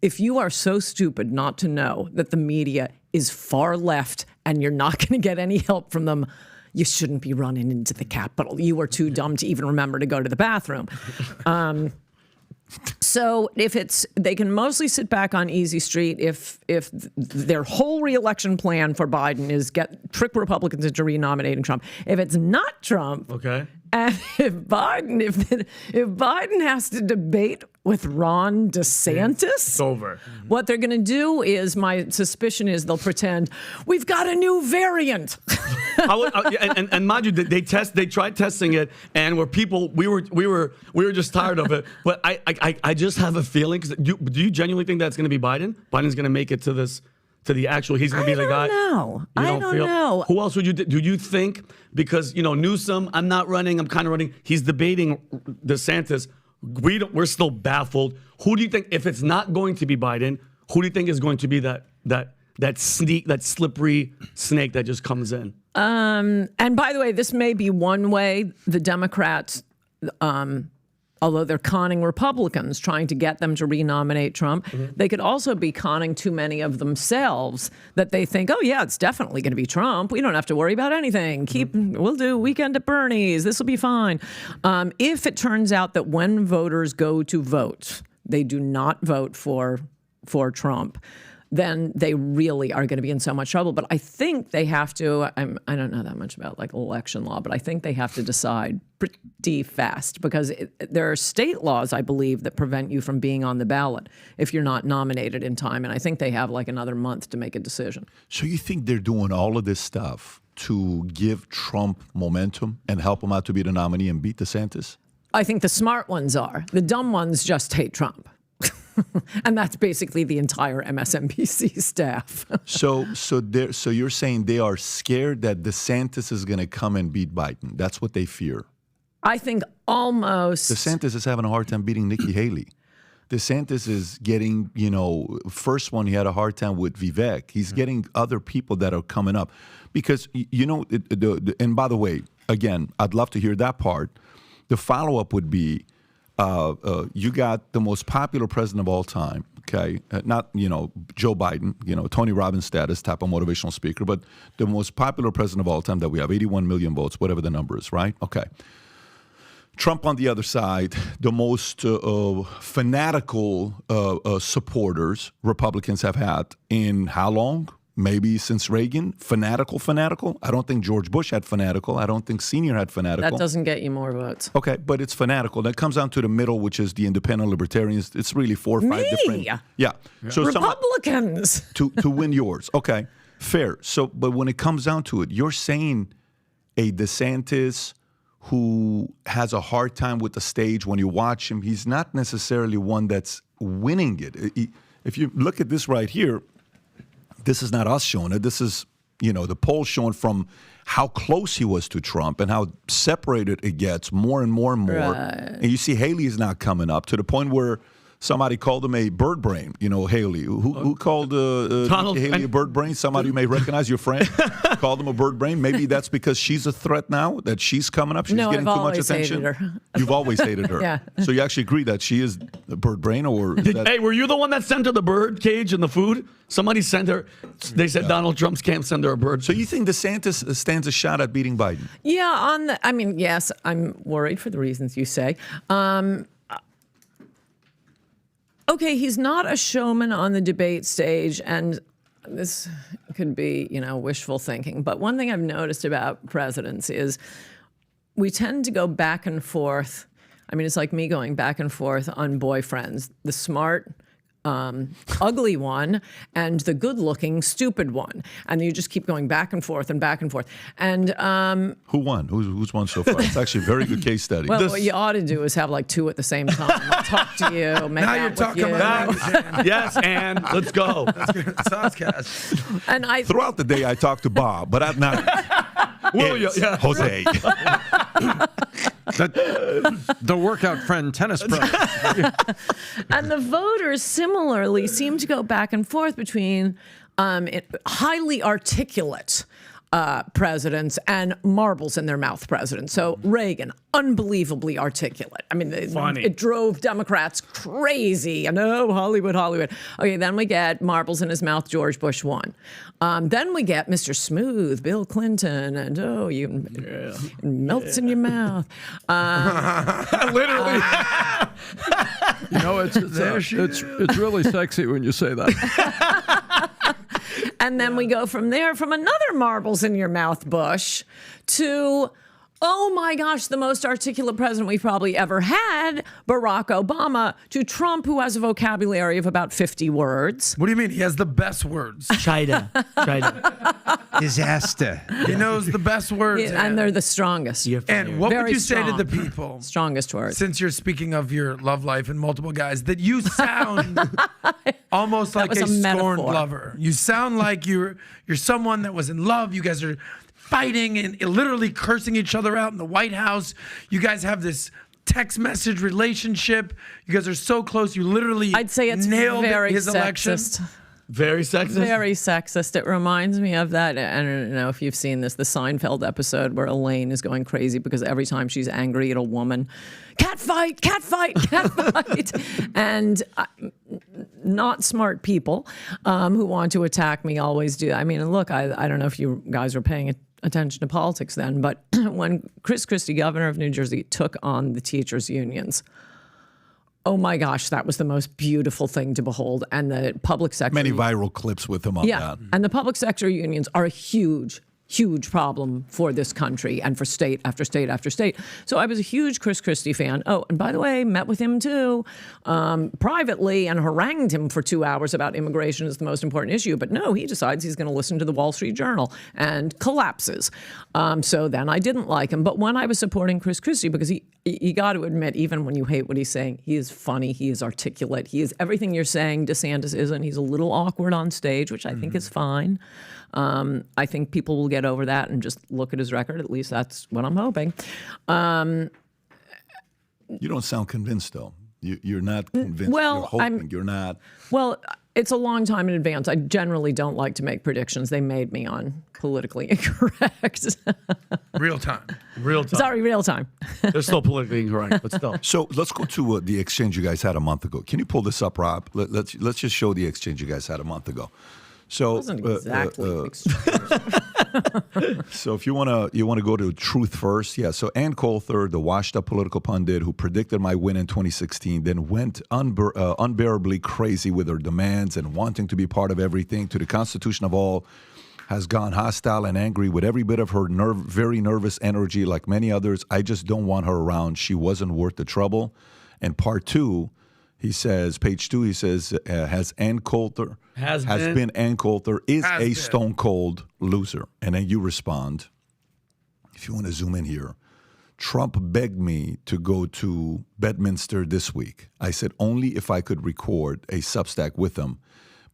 If you are so stupid not to know that the media is far left and you're not going to get any help from them, you shouldn't be running into the Capitol. You are too dumb to even remember to go to the bathroom. So they can mostly sit back on easy street if their whole reelection plan for Biden is trick Republicans into renominating Trump. If it's not Trump, Okay. and if Biden has to debate with Ron DeSantis, It's over. what they're going to do is, my suspicion is, they'll pretend we've got a new variant. And mind you, they tried testing it, and we were just tired of it. But I just have a feeling. Do you genuinely think that's going to be Biden? Biden's going to make it to the actual. He's going to be the guy. I don't know. Who else would you? Do you think? Because Newsom, I'm not running. I'm kind of running. He's debating DeSantis. We're still baffled. Who do you think? If it's not going to be Biden, who do you think is going to be that slippery snake that just comes in? And by the way, this may be one way the Democrats, although they're conning Republicans, trying to get them to renominate Trump, they could also be conning too many of themselves that they think, oh yeah, it's definitely going to be Trump. We don't have to worry about anything. We'll do Weekend at Bernie's. This will be fine. If it turns out that when voters go to vote, they do not vote for Trump, then they really are going to be in so much trouble. But I think they have to, I don't know that much about election law, but I think they have to decide pretty fast, because there are state laws, I believe, that prevent you from being on the ballot if you're not nominated in time. And I think they have another month to make a decision. So you think they're doing all of this stuff to give Trump momentum and help him out to be the nominee and beat DeSantis? I think the smart ones are. The dumb ones just hate Trump. And that's basically the entire MSNBC staff. So you're saying they are scared that DeSantis is going to come and beat Biden. That's what they fear. I think almost. DeSantis is having a hard time beating Nikki Haley. DeSantis is getting, first one he had a hard time with Vivek. He's getting other people that are coming up. Because, and by the way, again, I'd love to hear that part. The follow-up would be, you got the most popular president of all time, okay? Not, Joe Biden, Tony Robbins status type of motivational speaker, but the most popular president of all time that we have, 81 million votes, whatever the number is, right? Okay. Trump on the other side, the most fanatical supporters Republicans have had in how long? Maybe since Reagan. Fanatical. I don't think George Bush had fanatical. I don't think Senior had fanatical. That doesn't get you more votes. Okay, but it's fanatical. That comes down to the middle, which is the independent libertarians. It's really 4 or 5 different. Yeah. So Republicans. To win yours. Okay, fair. So, but when it comes down to it, you're saying a DeSantis who has a hard time with the stage. When you watch him, he's not necessarily one that's winning it. If you look at this right here, this is not us showing it. This is, the poll showing from how close he was to Trump and how separated it gets more and more and more. Right. And you see Haley is not coming up to the point where somebody called him a bird brain. Haley. Who called Haley a bird brain? Somebody you may recognize, your friend, called him a bird brain. Maybe that's because she's a threat now, that she's coming up. She's getting too much attention. Hated her. You've always hated her. Yeah. So you actually agree that she is a bird brain? Hey, were you the one that sent her the bird cage and the food? Somebody sent her. They said Donald Trump's camp send her a bird. So you think DeSantis stands a shot at beating Biden? Yeah, yes, I'm worried for the reasons you say. Okay, he's not a showman on the debate stage, and this could be, wishful thinking. But one thing I've noticed about presidents is we tend to go back and forth. It's like me going back and forth on boyfriends. The smart, ugly one and the good-looking, stupid one. And you just keep going back and forth and back and forth. And who won? Who's won so far? It's actually a very good case study. Well, what you ought to do is have 2 at the same time. I'll talk to you, make now out you're with talking you. about Yes, and let's go. That's good. Saucecast. And throughout the day, I talk to Bob, but I'm not. Jose. The workout friend tennis pro. And the voters similarly seem to go back and forth between highly articulate presidents and marbles in their mouth presidents. So Reagan, unbelievably articulate. It drove Democrats crazy. And Hollywood. Okay, then we get marbles in his mouth, George Bush 1. Then we get Mr. Smooth, Bill Clinton, and it melts in your mouth. Literally. You know, it's really sexy when you say that. And then we go from there, from another marbles in your mouth bush to, oh my gosh, the most articulate president we've probably ever had, Barack Obama, to Trump, who has a vocabulary of about 50 words. What do you mean? He has the best words. China. Disaster. He knows the best words. And they're the strongest. And what Very would you say to strong. the people, Strongest words. since you're speaking of your love life and multiple guys, that you sound almost like was a a scorned metaphor. lover? You sound like you're someone that was in love. You guys are fighting and literally cursing each other out in the White House. You guys have this text message relationship. You guys are so close. You literally I'd say it's nailed very his election. sexist. Very sexist. Very sexist. It reminds me of that. I don't know if you've seen this, the Seinfeld episode where Elaine is going crazy because every time she's angry at a woman, cat fight, cat fight, cat fight. And not smart people who want to attack me always do. I mean, look, I don't know if you guys were paying attention to politics then, but when Chris Christie, governor of New Jersey, took on the teachers' unions, oh my gosh, that was the most beautiful thing to behold. And the public sector... Many viral clips with him on that. And the public sector unions are a huge problem for this country and for state after state after state. So I was a huge Chris Christie fan. Oh, and by the way, met with him too, privately, and harangued him for 2 hours about immigration is the most important issue. But no, he decides he's going to listen to the Wall Street Journal and collapses. So then I didn't like him. But when I was supporting Chris Christie, because you got to admit, even when you hate what he's saying, he is funny, he is articulate, he is everything you're saying DeSantis isn't. He's a little awkward on stage, which I think is fine. I think people will get over that and just look at his record. At least that's what I'm hoping. You don't sound convinced, though. You're not convinced. Well, you're hoping. You're not. Well, it's a long time in advance. I generally don't like to make predictions. They made me on politically incorrect. Real time. Sorry, real time. They're still politically incorrect, but still. So let's go to the exchange you guys had a month ago. Can you pull this up, Rob? Let's just show the exchange you guys had a month ago. So, It wasn't exactly so if you wanna go to truth first, yeah. So Ann Coulter, the washed-up political pundit who predicted my win in 2016, then went unbearably crazy with her demands and wanting to be part of everything, to the Constitution of all, has gone hostile and angry with every bit of her very nervous energy. Like many others, I just don't want her around. She wasn't worth the trouble. And part two, he says, page 2, he says, has Ann Coulter, has been Ann Coulter, is a stone cold loser. And then you respond, if you want to zoom in here, Trump begged me to go to Bedminster this week. I said only if I could record a Substack with him.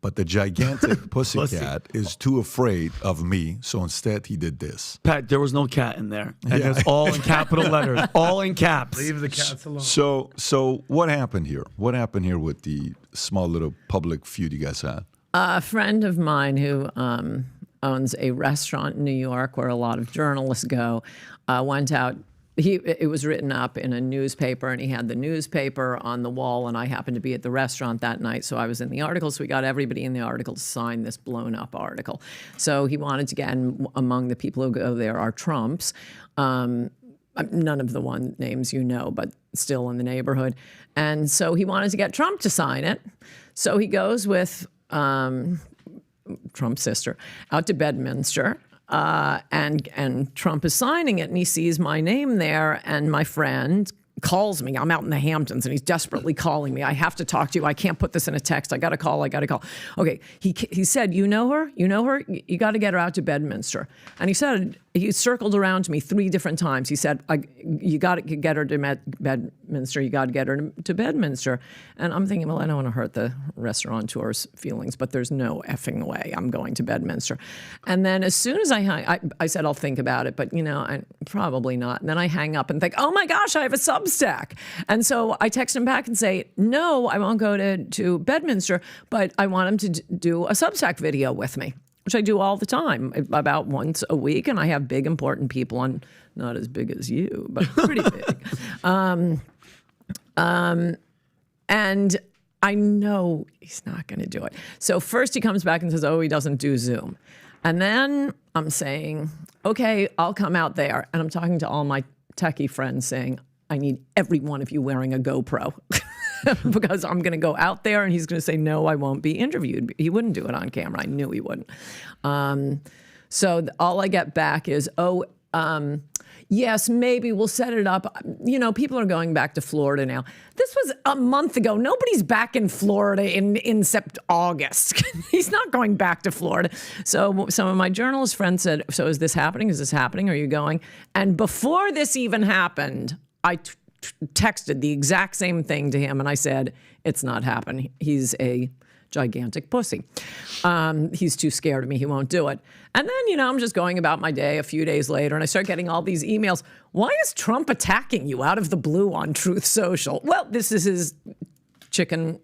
But the gigantic pussycat is too afraid of me, so instead he did this. Pat, there was no cat in there. And it's all in capital letters, all in caps. Leave the cats alone. So what happened here? What happened here with the small little public feud you guys had? A friend of mine who owns a restaurant in New York where a lot of journalists go went out. It was written up in a newspaper, and he had the newspaper on the wall, and I happened to be at the restaurant that night, so I was in the article, so we got everybody in the article to sign this blown-up article. So he wanted to get, and among the people who go there are Trumps, none of the one names you know, but still in the neighborhood. And so he wanted to get Trump to sign it. So he goes with Trump's sister out to Bedminster. And Trump is signing it, and he sees my name there, and my friend calls me. I'm out in the Hamptons, and he's desperately calling me. I have to talk to you. I can't put this in a text. I got to call. Okay. He said, you know her? You know her? You got to get her out to Bedminster. And he said, he circled around to me 3 different times. He said, you got to get her to Bedminster. You got to get her to Bedminster. And I'm thinking, well, I don't want to hurt the restaurateur's feelings, but there's no effing way I'm going to Bedminster. And then as soon as I said, I'll think about it, but probably not. And then I hang up and think, oh my gosh, I have a Substack. And so I text him back and say, no, I won't go to Bedminster, but I want him to do a Substack video with me, which I do all the time, about once a week. And I have big, important people on, not as big as you, but pretty big. And I know he's not going to do it. So first he comes back and says, oh, he doesn't do Zoom. And then I'm saying, okay, I'll come out there. And I'm talking to all my techie friends saying, I need every one of you wearing a GoPro. because I'm going to go out there and he's going to say, no, I won't be interviewed. He wouldn't do it on camera. I knew he wouldn't. So all I get back is, yes, maybe we'll set it up. You know, people are going back to Florida now. This was a month ago. Nobody's back in Florida in August. He's not going back to Florida. So some of my journalist friends said, so is this happening? Is this happening? Are you going? And before this even happened, I texted the exact same thing to him. And I said, it's not happening. He's a gigantic pussy. He's too scared of me. He won't do it. And then, you know, I'm just going about my day a few days later and I start getting all these emails. Why is Trump attacking you out of the blue on Truth Social? Well, this is his chicken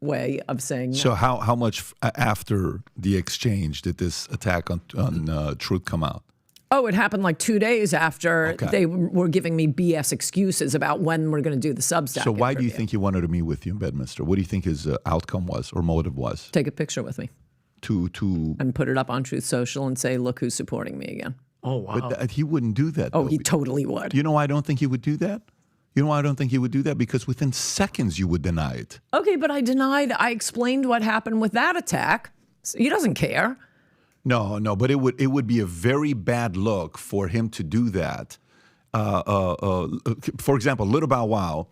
way of saying no. So how much after the exchange did this attack on Truth come out? Oh, it happened like 2 days after they were giving me BS excuses about when we're going to do the Substack. So why do you interview. think he wanted to meet with you in Bedminster? What do you think his outcome was or motive was? Take a picture with me. And put it up on Truth Social and say, look who's supporting me again. Oh, wow. But he wouldn't do that. Oh, though. he totally would. You know why I don't think he would do that? You know why I don't think he would do that? Because within seconds you would deny it. Okay, but I explained what happened with that attack. So he doesn't care. No, but it would be a very bad look for him to do that. For example, Little Bow Wow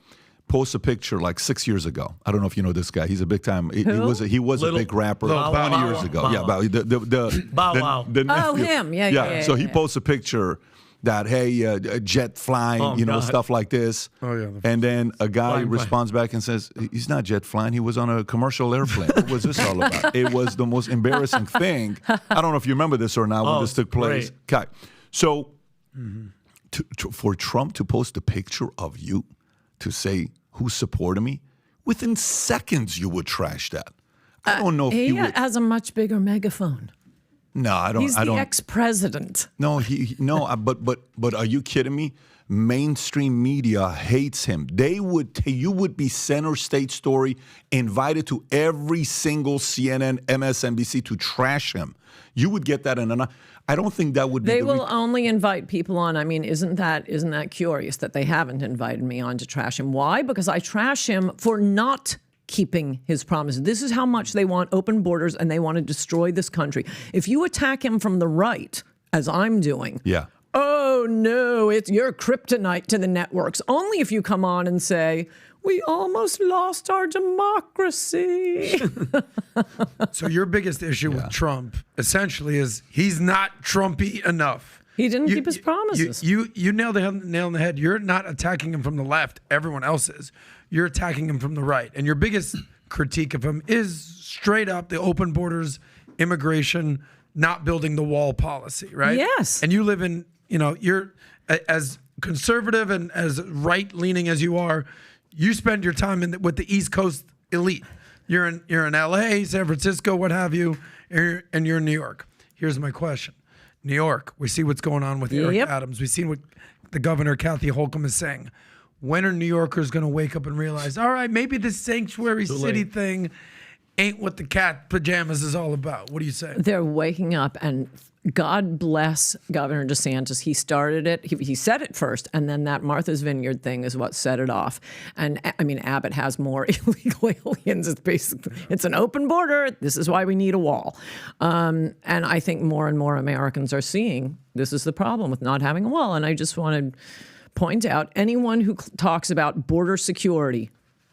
posts a picture like 6 years ago. I don't know if you know this guy. He's a big time. He was a big rapper 20 years ago. Yeah, Bow Wow. Oh, him. Yeah. So he posts a picture that, hey, jet flying, stuff like this. Oh, yeah. And then a guy responds back and says, he's not jet flying. He was on a commercial airplane. What was this all about? It was the most embarrassing thing. I don't know if you remember this or not when this took place. Okay. So for Trump to post a picture of you to say who's supporting me, within seconds you would trash that. I don't know if he would. has a much bigger megaphone. No, I don't. He's the ex-president. No, but are you kidding me? Mainstream media hates him. You would be center stage story, invited to every single CNN, MSNBC to trash him. You would get that I don't think that would be. They will only invite people on. I mean, isn't that curious that they haven't invited me on to trash him? Why? Because I trash him for not keeping his promises. This is how much they want open borders and they want to destroy this country. If you attack him from the right, as I'm doing, oh no, it's your kryptonite to the networks. Only if you come on and say, we almost lost our democracy. So your biggest issue with Trump essentially is he's not Trumpy enough. He didn't keep his promises. You nailed the nail on the head. You're not attacking him from the left. Everyone else is. You're attacking him from the right. And your biggest critique of him is straight up the open borders, immigration, not building the wall policy, right? Yes. And you live in, you're as conservative and as right-leaning as you are, you spend your time with the East Coast elite. You're in LA, San Francisco, what have you, and you're in New York. Here's my question. New York, we see what's going on with Eric Adams. We've seen what the governor, Kathy Holcomb, is saying. When are New Yorkers going to wake up and realize, all right, maybe this sanctuary city thing ain't what the cat pajamas is all about? What do you say? They're waking up, and God bless Governor DeSantis. He started it. He said it first, and then that Martha's Vineyard thing is what set it off. And I mean, Abbott has more illegal aliens. It's an open border. This is why we need a wall. And I think more and more Americans are seeing this is the problem with not having a wall. And I just want to point out, anyone who talks about border security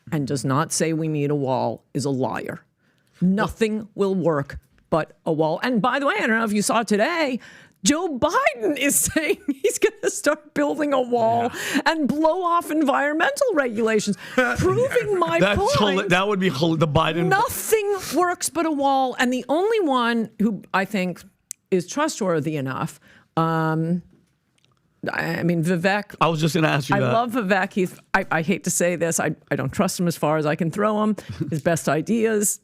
and does not say we need a wall is a liar. Nothing will work but a wall. And by the way, I don't know if you saw today, Joe Biden is saying he's going to start building a wall and blow off environmental regulations, proving my point. That would be the Biden. Nothing works but a wall. And the only one who I think is trustworthy enough, I mean, Vivek. I was just going to ask you that. I love Vivek. I hate to say this. I don't trust him as far as I can throw him. His best ideas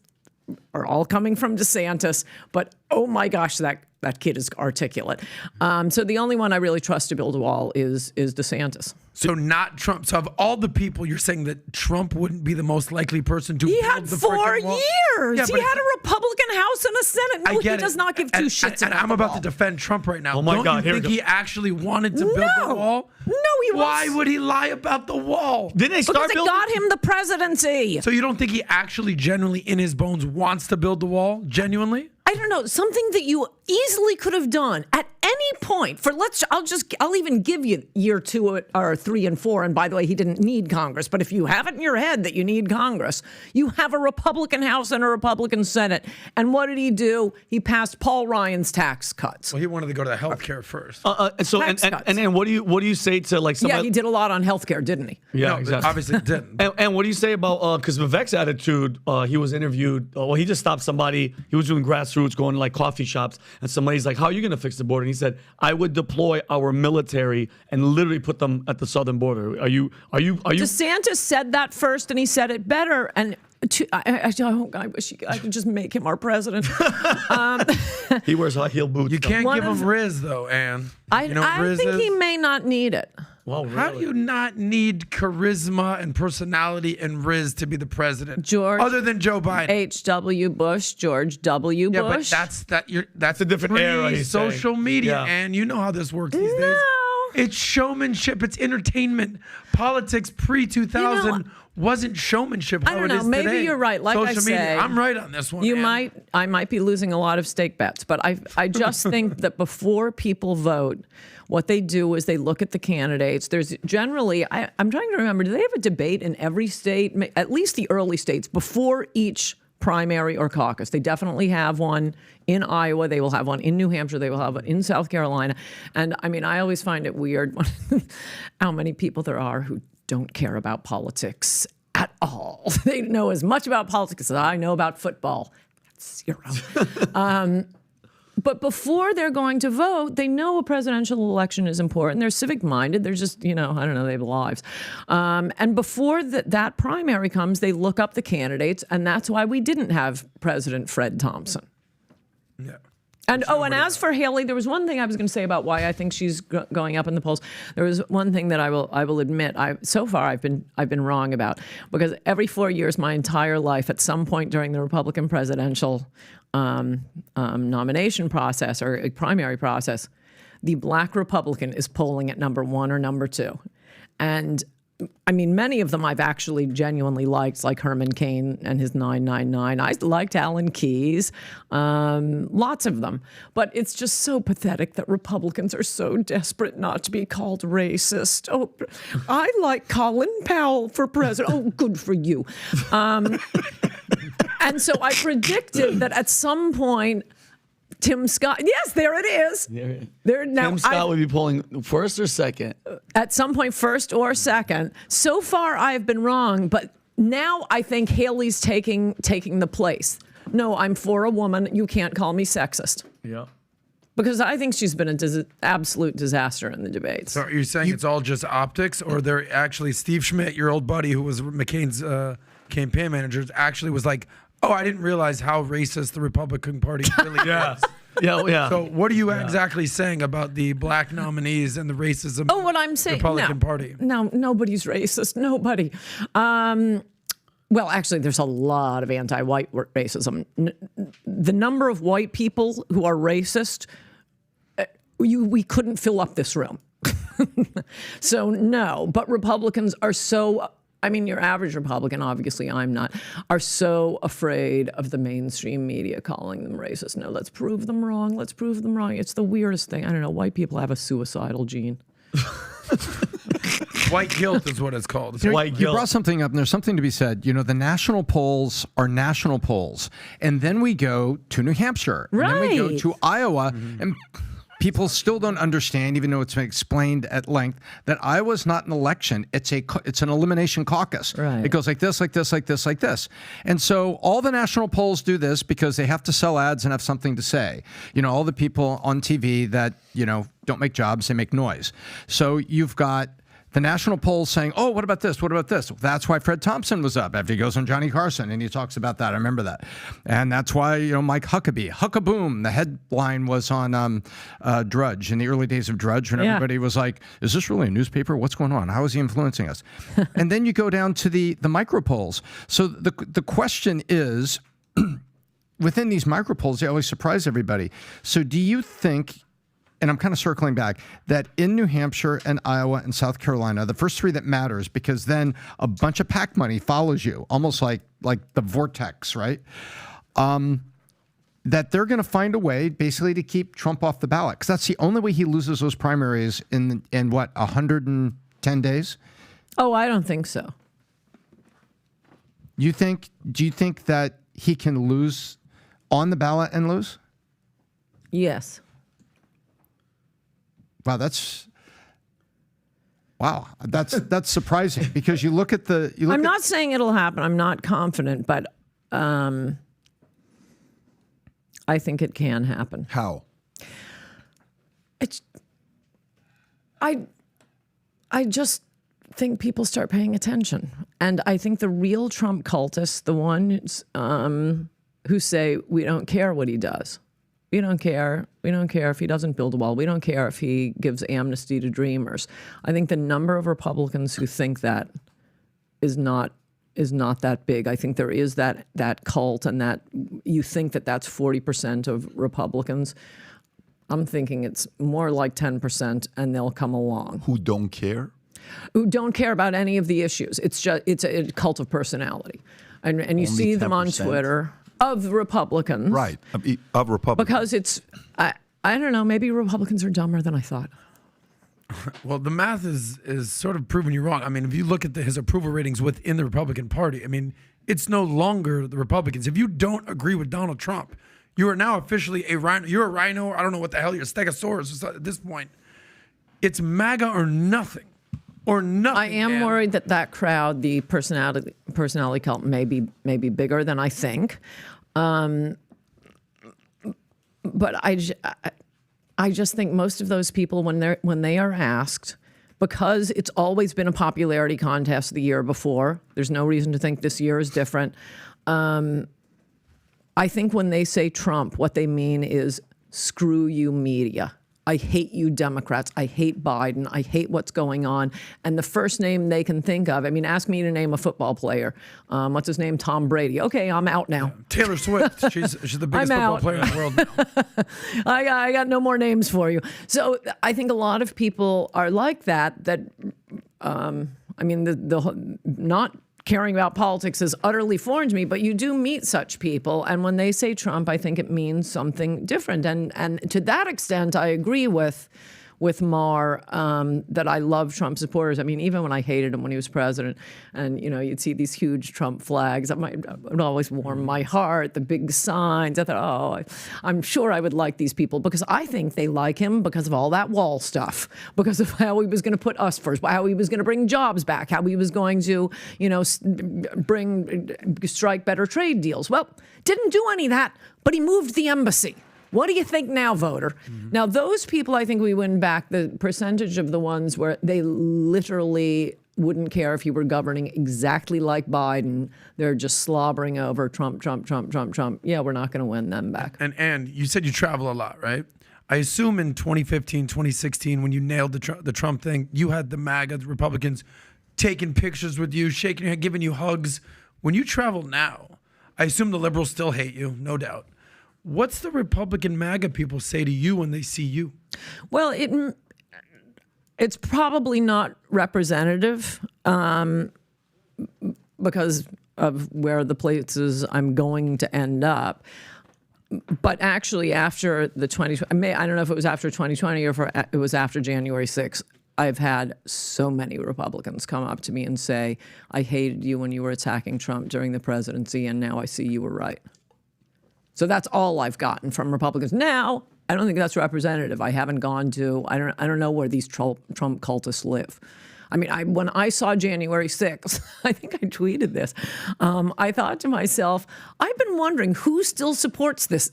are all coming from DeSantis. But, oh, my gosh, that kid is articulate. So the only one I really trust to build a wall is DeSantis. So not Trump. So of all the people, you're saying that Trump wouldn't be the most likely person to He build had the 4 freaking wall? years. Yeah, he but had a Republican House and a Senate. No, he does not give two shits and about I'm the about wall. to defend Trump right now. Oh, my Don't God, you here we think go. he actually wanted to build the wall? No, he was. Why would he lie about the wall? Didn't they start Because it building? got him the presidency. So you don't think he actually genuinely in his bones wants to build the wall? Genuinely? I don't know, something that you easily could have done at any point I'll even give you year 2 or 3 and 4. And by the way, he didn't need Congress. But if you have it in your head that you need Congress, you have a Republican House and a Republican Senate. And what did he do? He passed Paul Ryan's tax cuts. Well, he wanted to go to the healthcare first. So Tax cuts. and then what do you say to like somebody? Yeah, he did a lot on healthcare, didn't he? Yeah, No, exactly. obviously didn't. And what do you say about because Vivek's attitude? He was interviewed. He just stopped somebody. He was doing grassroots, going to like coffee shops, and somebody's like, "How are you going to fix the border?" And he said, "I would deploy our military and literally put them at the southern border." Are you? DeSantis said that first, and he said it better. And I wish I could just make him our president. He wears high heel boots. You can't One give of- him Riz, though, Ann. I Riz think he is? may not need it. Well, really? How do you not need charisma and personality and Riz to be the president? George Other than Joe Biden. H.W. Bush, George W. Yeah, Bush. but that's a different era, he's social saying. media, Yeah. and you know how this works these days. No. It's showmanship. It's entertainment. Politics pre-2000 wasn't showmanship. I How don't it know. is Maybe today. you're right. Like I Social media. say, I'm right on this one. Ann. I might be losing a lot of stake bets, but I just think that before people vote, what they do is they look at the candidates. There's generally, I'm trying to remember, do they have a debate in every state, at least the early states, before each primary or caucus? They definitely have one in Iowa. They will have one in New Hampshire. They will have one in South Carolina. And I mean, I always find it weird how many people there are who don't care about politics at all. They know as much about politics as I know about football. That's 0. But before they're going to vote, they know a presidential election is important. They're civic minded. They're just, I don't know, they have lives. And before that primary comes, they look up the candidates. And that's why we didn't have President Fred Thompson. Yeah. And as for Haley, there was one thing I was going to say about why I think she's going up in the polls. There was one thing that I will admit so far I've been wrong about, because every 4 years, my entire life, at some point during the Republican presidential nomination process or a primary process, the Black Republican is polling at number 1 or number 2, and I mean, many of them I've actually genuinely liked, like Herman Cain and his 999. I liked Alan Keyes, lots of them. But it's just so pathetic that Republicans are so desperate not to be called racist. Oh, I like Colin Powell for president. Oh, good for you. And so I predicted that at some point, Tim Scott. Yes, there it is. Tim Scott would be polling first or second. At some point, first or second. So far, I've been wrong, but now I think Haley's taking the place. No, I'm for a woman. You can't call me sexist. Yeah. Because I think she's been an absolute disaster in the debates. So are you saying it's all just optics, or they're actually Steve Schmidt, your old buddy who was McCain's campaign manager, actually was like, oh, I didn't realize how racist the Republican Party really is. Yeah. So what are you exactly saying about the black nominees and the racism? Oh, what I'm saying, Republican Party. No, nobody's racist. Nobody. Well, actually, there's a lot of anti-white racism. The number of white people who are racist, we couldn't fill up this room. So no, but Republicans are so. I mean, your average Republican, obviously I'm not, are so afraid of the mainstream media calling them racist. No, let's prove them wrong. Let's prove them wrong. It's the weirdest thing. I don't know. White people have a suicidal gene. White guilt is what it's called. White You guilt. brought something up, and there's something to be said. The national polls are national polls. And then we go to New Hampshire. And then we go Right. to Iowa. And people still don't understand, even though it's been explained at length, that Iowa's not an election. It's an elimination caucus. Right. It goes like this, like this, like this, like this. And so all the national polls do this because they have to sell ads and have something to say. All the people on TV that, don't make jobs, they make noise. So you've got the national polls saying, oh, what about this? What about this? That's why Fred Thompson was up after he goes on Johnny Carson and he talks about that. I remember that. And that's why, Mike Huckabee, Huckaboom, the headline was on Drudge in the early days of Drudge when everybody was like, is this really a newspaper? What's going on? How is he influencing us? And then you go down to the micro polls. So the question is, within these micro polls, they always surprise everybody. So do you think, and I'm kind of circling back, that in New Hampshire and Iowa and South Carolina, the first 3 that matters, because then a bunch of PAC money follows you, almost like the vortex, right? That they're going to find a way basically to keep Trump off the ballot. Because that's the only way he loses those primaries in what, 110 days? Oh, I don't think so. Do you think that he can lose on the ballot and lose? Yes. Wow, that's surprising, because you look at the. I'm not saying it'll happen. I'm not confident, but I think it can happen. How? I just think people start paying attention, and I think the real Trump cultists, the ones who say we don't care what he does. We don't care. We don't care if he doesn't build a wall. We don't care if he gives amnesty to dreamers. I think the number of Republicans who think that is not that big. I think there is that cult, and that you think that that's 40% of Republicans. I'm thinking it's more like 10%, and they'll come along. Who don't care? Who don't care about any of the issues. It's a cult of personality, and you Only see them on 10%? Twitter. Of Republicans. Right, of Republicans. Because it's, I don't know, maybe Republicans are dumber than I thought. Well, the math is sort of proving you wrong. I mean, if you look at his approval ratings within the Republican Party, I mean, it's no longer the Republicans. If you don't agree with Donald Trump, you are now officially a rhino. You're a rhino. I don't know what the hell you're, a stegosaurus at this point. It's MAGA or nothing. Or nothing. I am worried that crowd, the personality cult, may be bigger than I think, but I just think most of those people, when they are asked, because it's always been a popularity contest the year before. There's no reason to think this year is different. I think when they say Trump, what they mean is screw you, media. I hate you Democrats. I hate Biden. I hate what's going on. And the first name they can think of, I mean, ask me to name a football player. What's his name? Tom Brady. Okay, I'm out now. Taylor Swift. She's the biggest football player in the world now. I got no more names for you. So I think a lot of people are like that, I mean, the not caring about politics has utterly formed me, but you do meet such people. And when they say Trump, I think it means something different. And to that extent, I agree with Mar that I love Trump supporters. I mean, even when I hated him when he was president, and you'd see these huge Trump flags, it would always warm my heart, the big signs. I thought, I'm sure I would like these people, because I think they like him because of all that wall stuff, because of how he was going to put us first, how he was going to bring jobs back, how he was going to, strike better trade deals. Well, didn't do any of that, but he moved the embassy. What do you think now, voter? Mm-hmm. Now, those people, I think we win back the percentage of the ones where they literally wouldn't care if you were governing exactly like Biden. They're just slobbering over Trump. Yeah, we're not going to win them back. And you said you travel a lot, right? I assume in 2015, 2016, when you nailed the Trump thing, you had the MAGA, the Republicans, taking pictures with you, shaking your hand, giving you hugs. When you travel now, I assume the liberals still hate you, no doubt. What's the Republican MAGA people say to you when they see you? Well, it's probably not representative because of where the places I'm going to end up. But actually, after the 2020, I don't know if it was after 2020 or if it was after January 6th, I've had so many Republicans come up to me and say, I hated you when you were attacking Trump during the presidency, and now I see you were right. So that's all I've gotten from Republicans. Now, I don't think that's representative. I haven't gone to, I don't know where these Trump cultists live. I mean, when I saw January 6th, I think I tweeted this, I thought to myself, I've been wondering who still supports this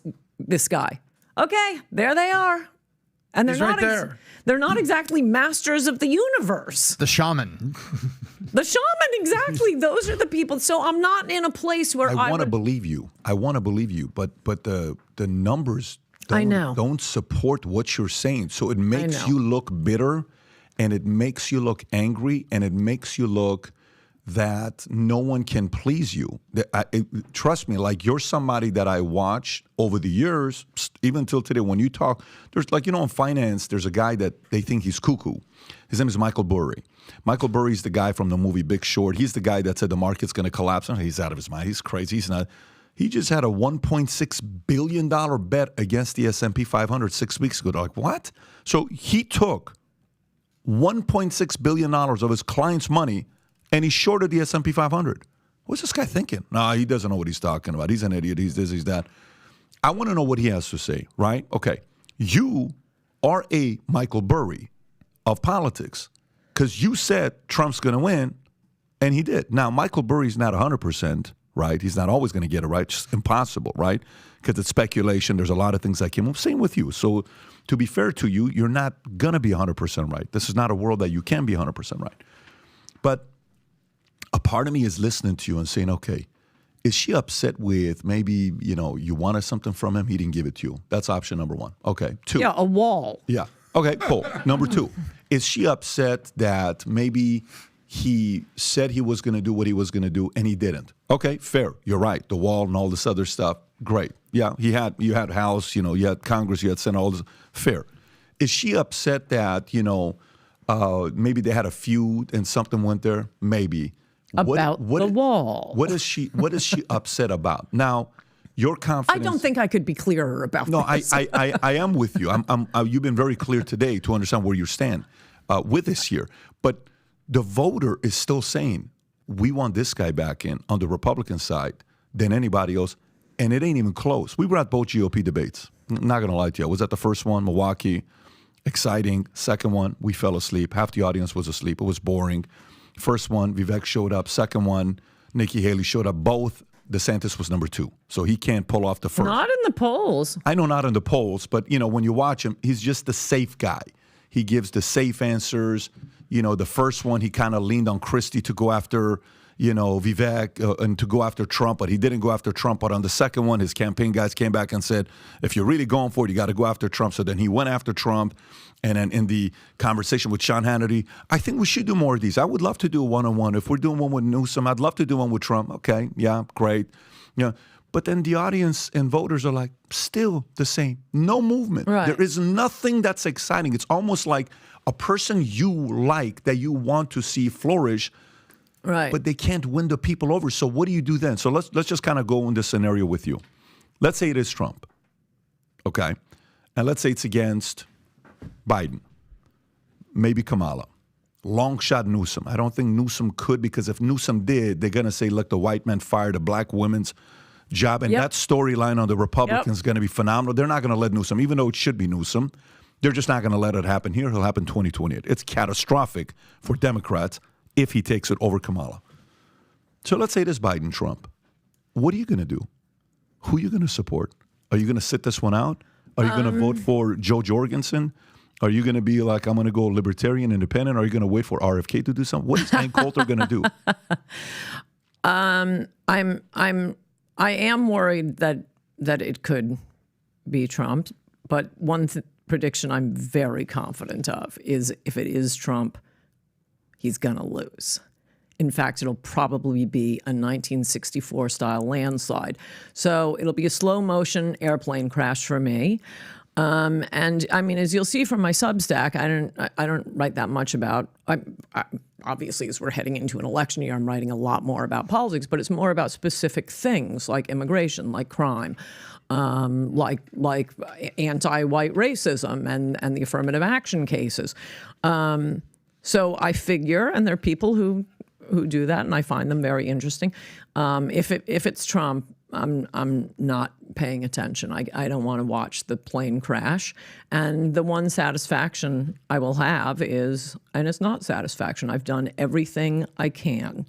guy. Okay, there they are. And they're not there. They're not exactly masters of the universe. The shaman. The shaman, exactly. Those are the people. So I'm not in a place where I want to believe you. I want to believe you, but the numbers don't support what you're saying. So it makes you look bitter, and it makes you look angry, and it makes you look that no one can please you. Trust me, like you're somebody that I watched over the years, even till today. When you talk, there's like, in finance, there's a guy that they think he's cuckoo. His name is Michael Burry. Michael Burry is the guy from the movie Big Short. He's the guy that said the market's going to collapse. He's out of his mind. He's crazy. He's not. He just had a $1.6 billion bet against the S&P 500 6 weeks ago. They're like, what? So he took $1.6 billion of his client's money and he shorted the S&P 500. What's this guy thinking? No, he doesn't know what he's talking about. He's an idiot. He's this, he's that. I want to know what he has to say, right? Okay. You are a Michael Burry of politics because you said Trump's going to win, and he did. Now, Michael Burry's not 100%, right? He's not always going to get it right. It's just impossible, right? Because it's speculation. There's a lot of things that can move. Same with you. So to be fair to you, you're not going to be 100% right. This is not a world that you can be 100% right. But a part of me is listening to you and saying, okay, is she upset with maybe, you wanted something from him, he didn't give it to you? That's option number one. Okay. 2. Yeah, a wall. Yeah. Okay, cool. Number 2, is she upset that maybe he said he was going to do what he was going to do and he didn't? Okay, fair. You're right. The wall and all this other stuff, great. Yeah, you had House, you had Congress, you had Senate, all this. Fair. Is she upset that, maybe they had a feud and something went there? Maybe. About the wall. What is she upset about? Now, your confidence. I don't think I could be clearer about this. I am with you. You've been very clear today to understand where you stand with this here. But the voter is still saying, we want this guy back in on the Republican side than anybody else. And it ain't even close. We were at both GOP debates. I'm not going to lie to you. I was at the first one, Milwaukee, exciting. Second one, we fell asleep. Half the audience was asleep. It was boring. First one, Vivek showed up. Second one, Nikki Haley showed up. Both, DeSantis was number 2. So he can't pull off the first. Not in the polls. I know not in the polls, but, when you watch him, he's just the safe guy. He gives the safe answers. The first one, he kind of leaned on Christie to go after, Vivek and to go after Trump, but he didn't go after Trump. But on the second one, his campaign guys came back and said, if you're really going for it, you got to go after Trump. So then he went after Trump. And then in the conversation with Sean Hannity, I think we should do more of these. I would love to do a one-on-one. If we're doing one with Newsom, I'd love to do one with Trump. Okay, yeah, great. But then the audience and voters are like, still the same. No movement. Right. There is nothing that's exciting. It's almost like a person you like that you want to see flourish, right? But they can't win the people over. So what do you do then? So let's just kind of go in this scenario with you. Let's say it is Trump, okay? And let's say it's against Biden, maybe Kamala. Long shot Newsom. I don't think Newsom could, because if Newsom did, they're going to say, look, the white man fired a black woman's job. And that storyline on the Republicans is going to be phenomenal. They're not going to let Newsom, even though it should be Newsom, they're just not going to let it happen here. It'll happen 2028. It's catastrophic for Democrats if he takes it over Kamala. So let's say it is Biden, Trump. What are you going to do? Who are you going to support? Are you going to sit this one out? Are you going to vote for Joe Jorgensen? Are you going to be like, I'm going to go libertarian, independent? Are you going to wait for RFK to do something? What is Ann Coulter going to do? I am worried that it could be Trump, but one prediction I'm very confident of is if it is Trump, he's going to lose. In fact, it'll probably be a 1964-style landslide. So it'll be a slow-motion airplane crash for me. And I mean, as you'll see from my Substack, I don't write that much about. Obviously, as we're heading into an election year, I'm writing a lot more about politics, but it's more about specific things like immigration, like crime, like anti-white racism and the affirmative action cases. So I figure, and there are people who do that, and I find them very interesting. If it's Trump, I'm not paying attention. I don't want to watch the plane crash. And the one satisfaction I will have is, and it's not satisfaction, I've done everything I can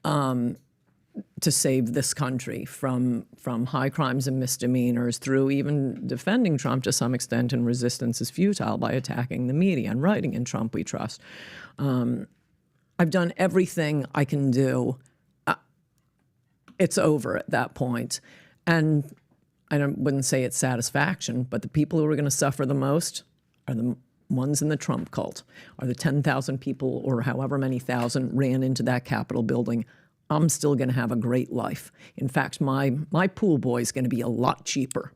to save this country from high crimes and misdemeanors through even defending Trump to some extent, and resistance is futile by attacking the media and writing in Trump We Trust. I've done everything I can do. It's over at that point. And wouldn't say it's satisfaction, but the people who are going to suffer the most are ones in the Trump cult, are the 10,000 people or however many thousand ran into that Capitol building, I'm still going to have a great life. In fact, my pool boy is going to be a lot cheaper.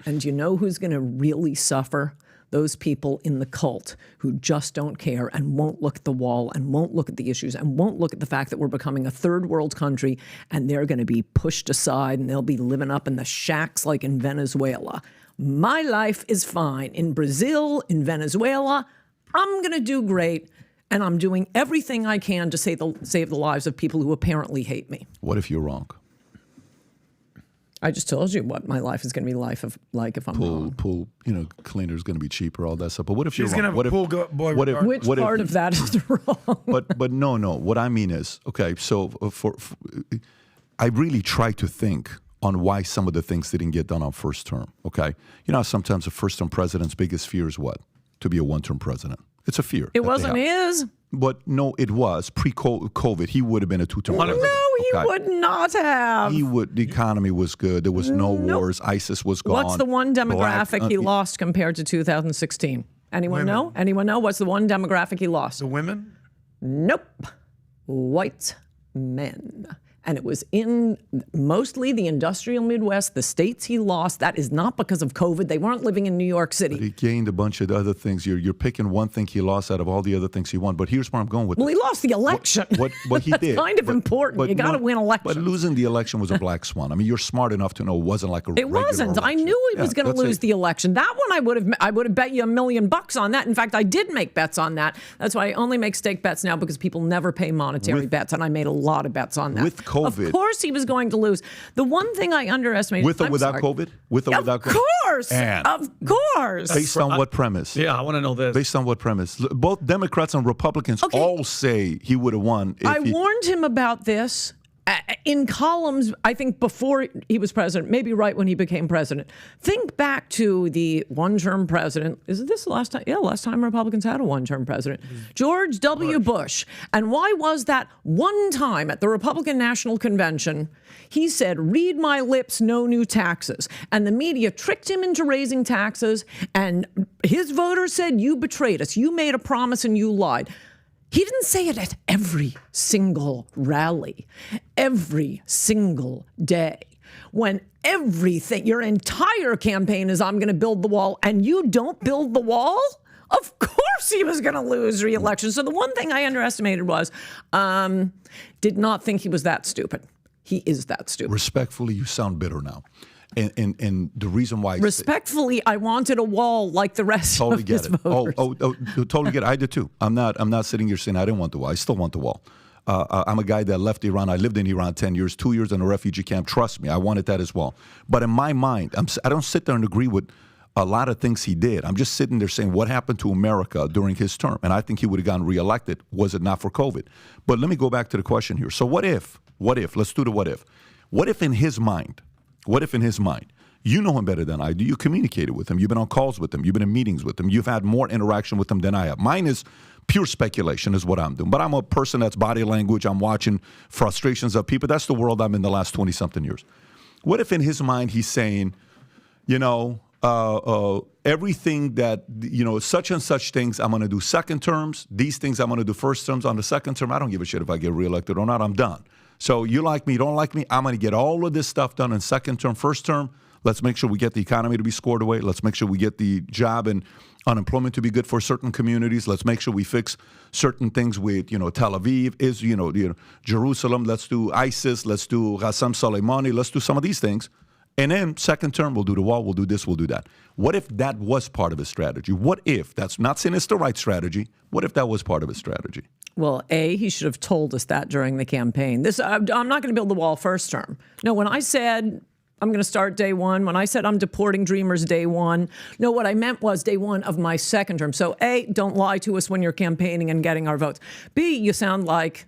And you know who's going to really suffer? Those people in the cult who just don't care and won't look at the wall and won't look at the issues and won't look at the fact that we're becoming a third world country, and they're going to be pushed aside and they'll be living up in the shacks like in Venezuela. My life is fine. In Brazil, in Venezuela, I'm going to do great. And I'm doing everything I can to save the lives of people who apparently hate me. What if you're wrong? I just told you what my life is going to be like if I'm wrong. Pool, cleaner is going to be cheaper, all that stuff. But what if you're She's wrong? going to have a pool boy. Which part of that is wrong? But no. What I mean is, okay, so I really try to think on why some of the things didn't get done on first term, okay? You know, sometimes a first-term president's biggest fear is what? To be a one-term president. It's a fear. It wasn't his. But no, it was. Pre-COVID, he would have been a two-term president. No, he would not have. He would. The economy was good. There was no wars. ISIS was gone. What's the one demographic he lost compared to 2016? Anyone know? Anyone know? What's the one demographic he lost? The women? Nope. White men. And it was in mostly the industrial Midwest, the states he lost. That is not because of COVID. They weren't living in New York City. But he gained a bunch of other things. You're picking one thing he lost out of all the other things he won. But here's where I'm going with Well, this. he lost the election. What he did. Kind of important. You got to win elections. But losing the election was a black swan. I mean, you're smart enough to know it wasn't like a It wasn't. election. I knew he was going to lose the election. That one I would have bet you $1 million on that. In fact, I did make bets on that. That's why I only make stake bets now, because people never pay monetary bets, and I made a lot of bets on that. With COVID. Of course he was going to lose. The one thing I underestimated. With or without COVID? With or without COVID? Of course. Based on what premise? Yeah, I want to know this. Based on what premise? Both Democrats and Republicans all say he would have won. I warned him about this in columns, I think, before he was president, maybe right when he became president. Think back to the one-term president. Is this the last time? Yeah, last time Republicans had a one-term president. George W. Bush. And why was that? One time at the Republican National Convention, he said, "Read my lips, no new taxes." And the media tricked him into raising taxes. And his voters said, "You betrayed us. You made a promise and you lied." He didn't say it at every single rally, every single day, when everything, your entire campaign is, "I'm going to build the wall," and you don't build the wall? Of course he was going to lose re-election. So the one thing I underestimated was, did not think he was that stupid. He is that stupid. Respectfully, you sound bitter now. And the reason why... Respectfully, I wanted a wall like the rest of his voters. Totally get it. I did too. I'm not sitting here saying I didn't want the wall. I still want the wall. I'm a guy that left Iran. I lived in Iran 10 years, 2 years in a refugee camp. Trust me, I wanted that as well. But in my mind, I don't sit there and agree with a lot of things he did. I'm just sitting there saying, what happened to America during his term? And I think he would have gotten reelected, was it not for COVID. But let me go back to the question here. So what if, let's do the what if. What if in his mind, you know him better than I do, you communicated with him, you've been on calls with him, you've been in meetings with him, you've had more interaction with him than I have. Mine is pure speculation is what I'm doing. But I'm a person that's body language, I'm watching frustrations of people. That's the world I'm in the last 20-something years. What if in his mind he's saying, everything that, such and such things I'm going to do second terms, these things I'm going to do first terms. On the second term, I don't give a shit if I get reelected or not, I'm done. So you like me, don't like me, I'm going to get all of this stuff done in second term, first term. Let's make sure we get the economy to be scored away. Let's make sure we get the job and unemployment to be good for certain communities. Let's make sure we fix certain things with, Tel Aviv, Jerusalem. Let's do ISIS. Let's do Qassem Soleimani. Let's do some of these things. And then second term, we'll do the wall, we'll do this, we'll do that. What if that was part of his strategy? What if, that's not saying it's the right strategy, what if that was part of his strategy? Well, he should have told us that during the campaign. I'm not going to build the wall first term. No, when I said I'm going to start day one, when I said I'm deporting dreamers day one, no, what I meant was day one of my second term. So A, don't lie to us when you're campaigning and getting our votes. B, you sound like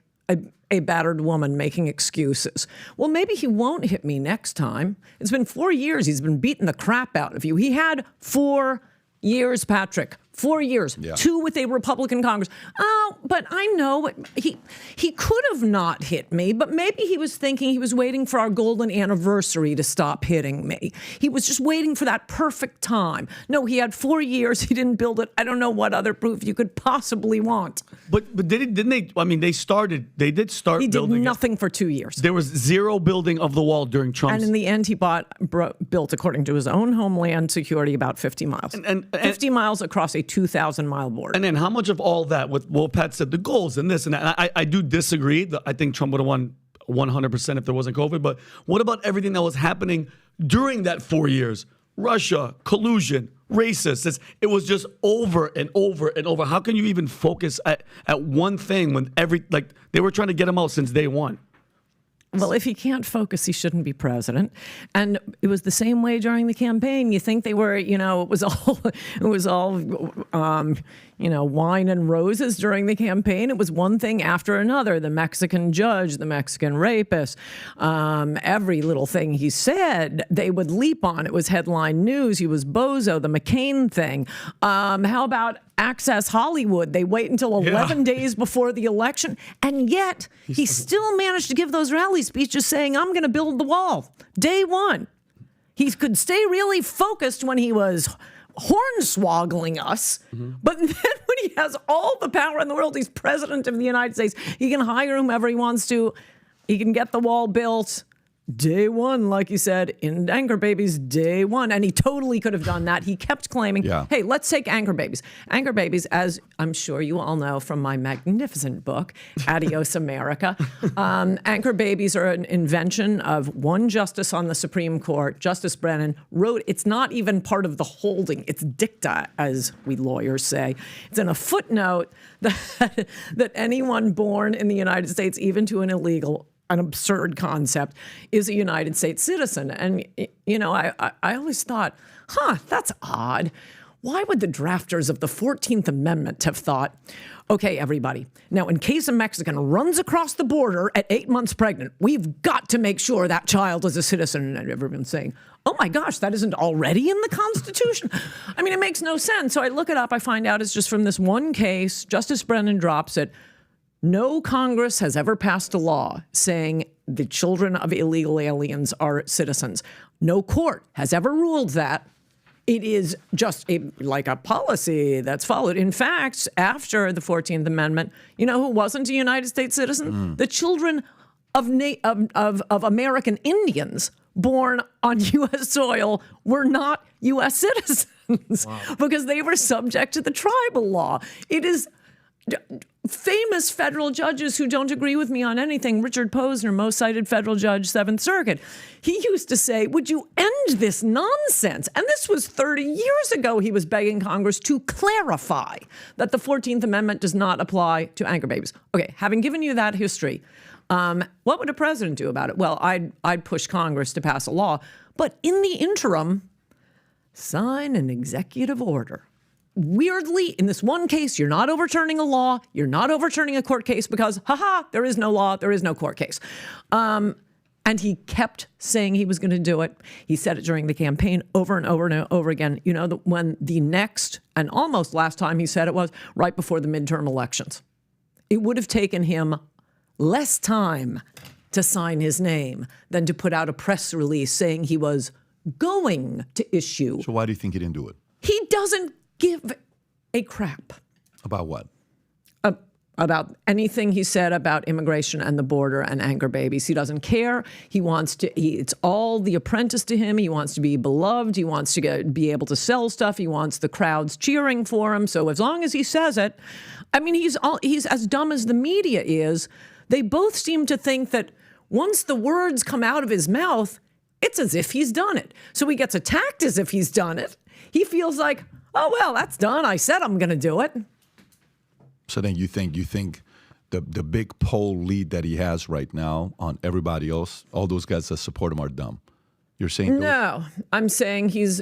a battered woman making excuses. Well, maybe he won't hit me next time. It's been 4 years. He's been beating the crap out of you. He had 4 years, Patrick. 4 years, Yeah. 2 with a Republican Congress. Oh, but I know he could have not hit me, but maybe he was thinking he was waiting for our golden anniversary to stop hitting me. He was just waiting for that perfect time. No, he had 4 years. He didn't build it. I don't know what other proof you could possibly want. But didn't they? I mean, they did start He did building. nothing for 2 years. There was zero building of the wall during Trump's. And in the end, he built, according to his own Homeland Security, about 50 miles. And 50 miles across a 2,000-mile border. And then how much of all that, with what Pat said, the goals and this and that, I do disagree. I think Trump would have won 100% if there wasn't COVID. But what about everything that was happening during that 4 years? Russia, collusion, racist. It was just over and over and over. How can you even focus at one thing when they were trying to get him out since day one? Well, if he can't focus, he shouldn't be president. And it was the same way during the campaign. You think they were, it was all, wine and roses during the campaign. It was one thing after another. The Mexican judge, the Mexican rapist, every little thing he said, they would leap on. It was headline news. He was bozo, the McCain thing. How about Access Hollywood? They wait until 11 days before the election. And yet he still managed to give those rally speeches saying, I'm going to build the wall. Day one. He could stay really focused when he was hornswoggling us. But then when he has all the power in the world, he's president of the United States. He can hire whomever he wants to. He can get the wall built. Day one, like you said, in Anchor Babies, day one. And he totally could have done that. He kept claiming, hey, let's take Anchor Babies. Anchor Babies, as I'm sure you all know from my magnificent book, Adios America, Anchor Babies are an invention of one justice on the Supreme Court, Justice Brennan, wrote, it's not even part of the holding, it's dicta, as we lawyers say. It's in a footnote that anyone born in the United States, even to an absurd concept, is a United States citizen. And, I always thought, that's odd. Why would the drafters of the 14th Amendment have thought, okay, everybody, now in case a Mexican runs across the border at 8 months pregnant, we've got to make sure that child is a citizen. And everyone's saying, oh my gosh, that isn't already in the Constitution. I mean, it makes no sense. So I look it up, I find out it's just from this one case. Justice Brennan drops it. No Congress has ever passed a law saying the children of illegal aliens are citizens. No court has ever ruled that. It is just like a policy that's followed. In fact, after the 14th Amendment, who wasn't a United States citizen? The children of American Indians born on U.S. soil were not U.S. citizens because they were subject to the tribal law. It is famous federal judges who don't agree with me on anything. Richard Posner, most cited federal judge, 7th Circuit. He used to say, would you end this nonsense? And this was 30 years ago. He was begging Congress to clarify that the 14th Amendment does not apply to Anchor Babies. Okay, having given you that history, what would a president do about it? Well, I'd push Congress to pass a law. But in the interim, sign an executive order. Weirdly, in this one case, you're not overturning a law, you're not overturning a court case because, there is no law, there is no court case. And he kept saying he was going to do it. He said it during the campaign over and over and over again. When the next and almost last time he said it was right before the midterm elections. It would have taken him less time to sign his name than to put out a press release saying he was going to issue. So why do you think he didn't do it? He doesn't give a crap. About what? About anything he said about immigration and the border and Anchor Babies. He doesn't care. He wants to, it's all The Apprentice to him. He wants to be beloved. He wants to be able to sell stuff. He wants the crowds cheering for him. So as long as he says it, I mean, he's as dumb as the media is. They both seem to think that once the words come out of his mouth, it's as if he's done it. So he gets attacked as if he's done it. He feels like, oh, well, that's done. I said I'm going to do it. So then you think the big poll lead that he has right now on everybody else, all those guys that support him are dumb. You're saying no. I'm saying he's.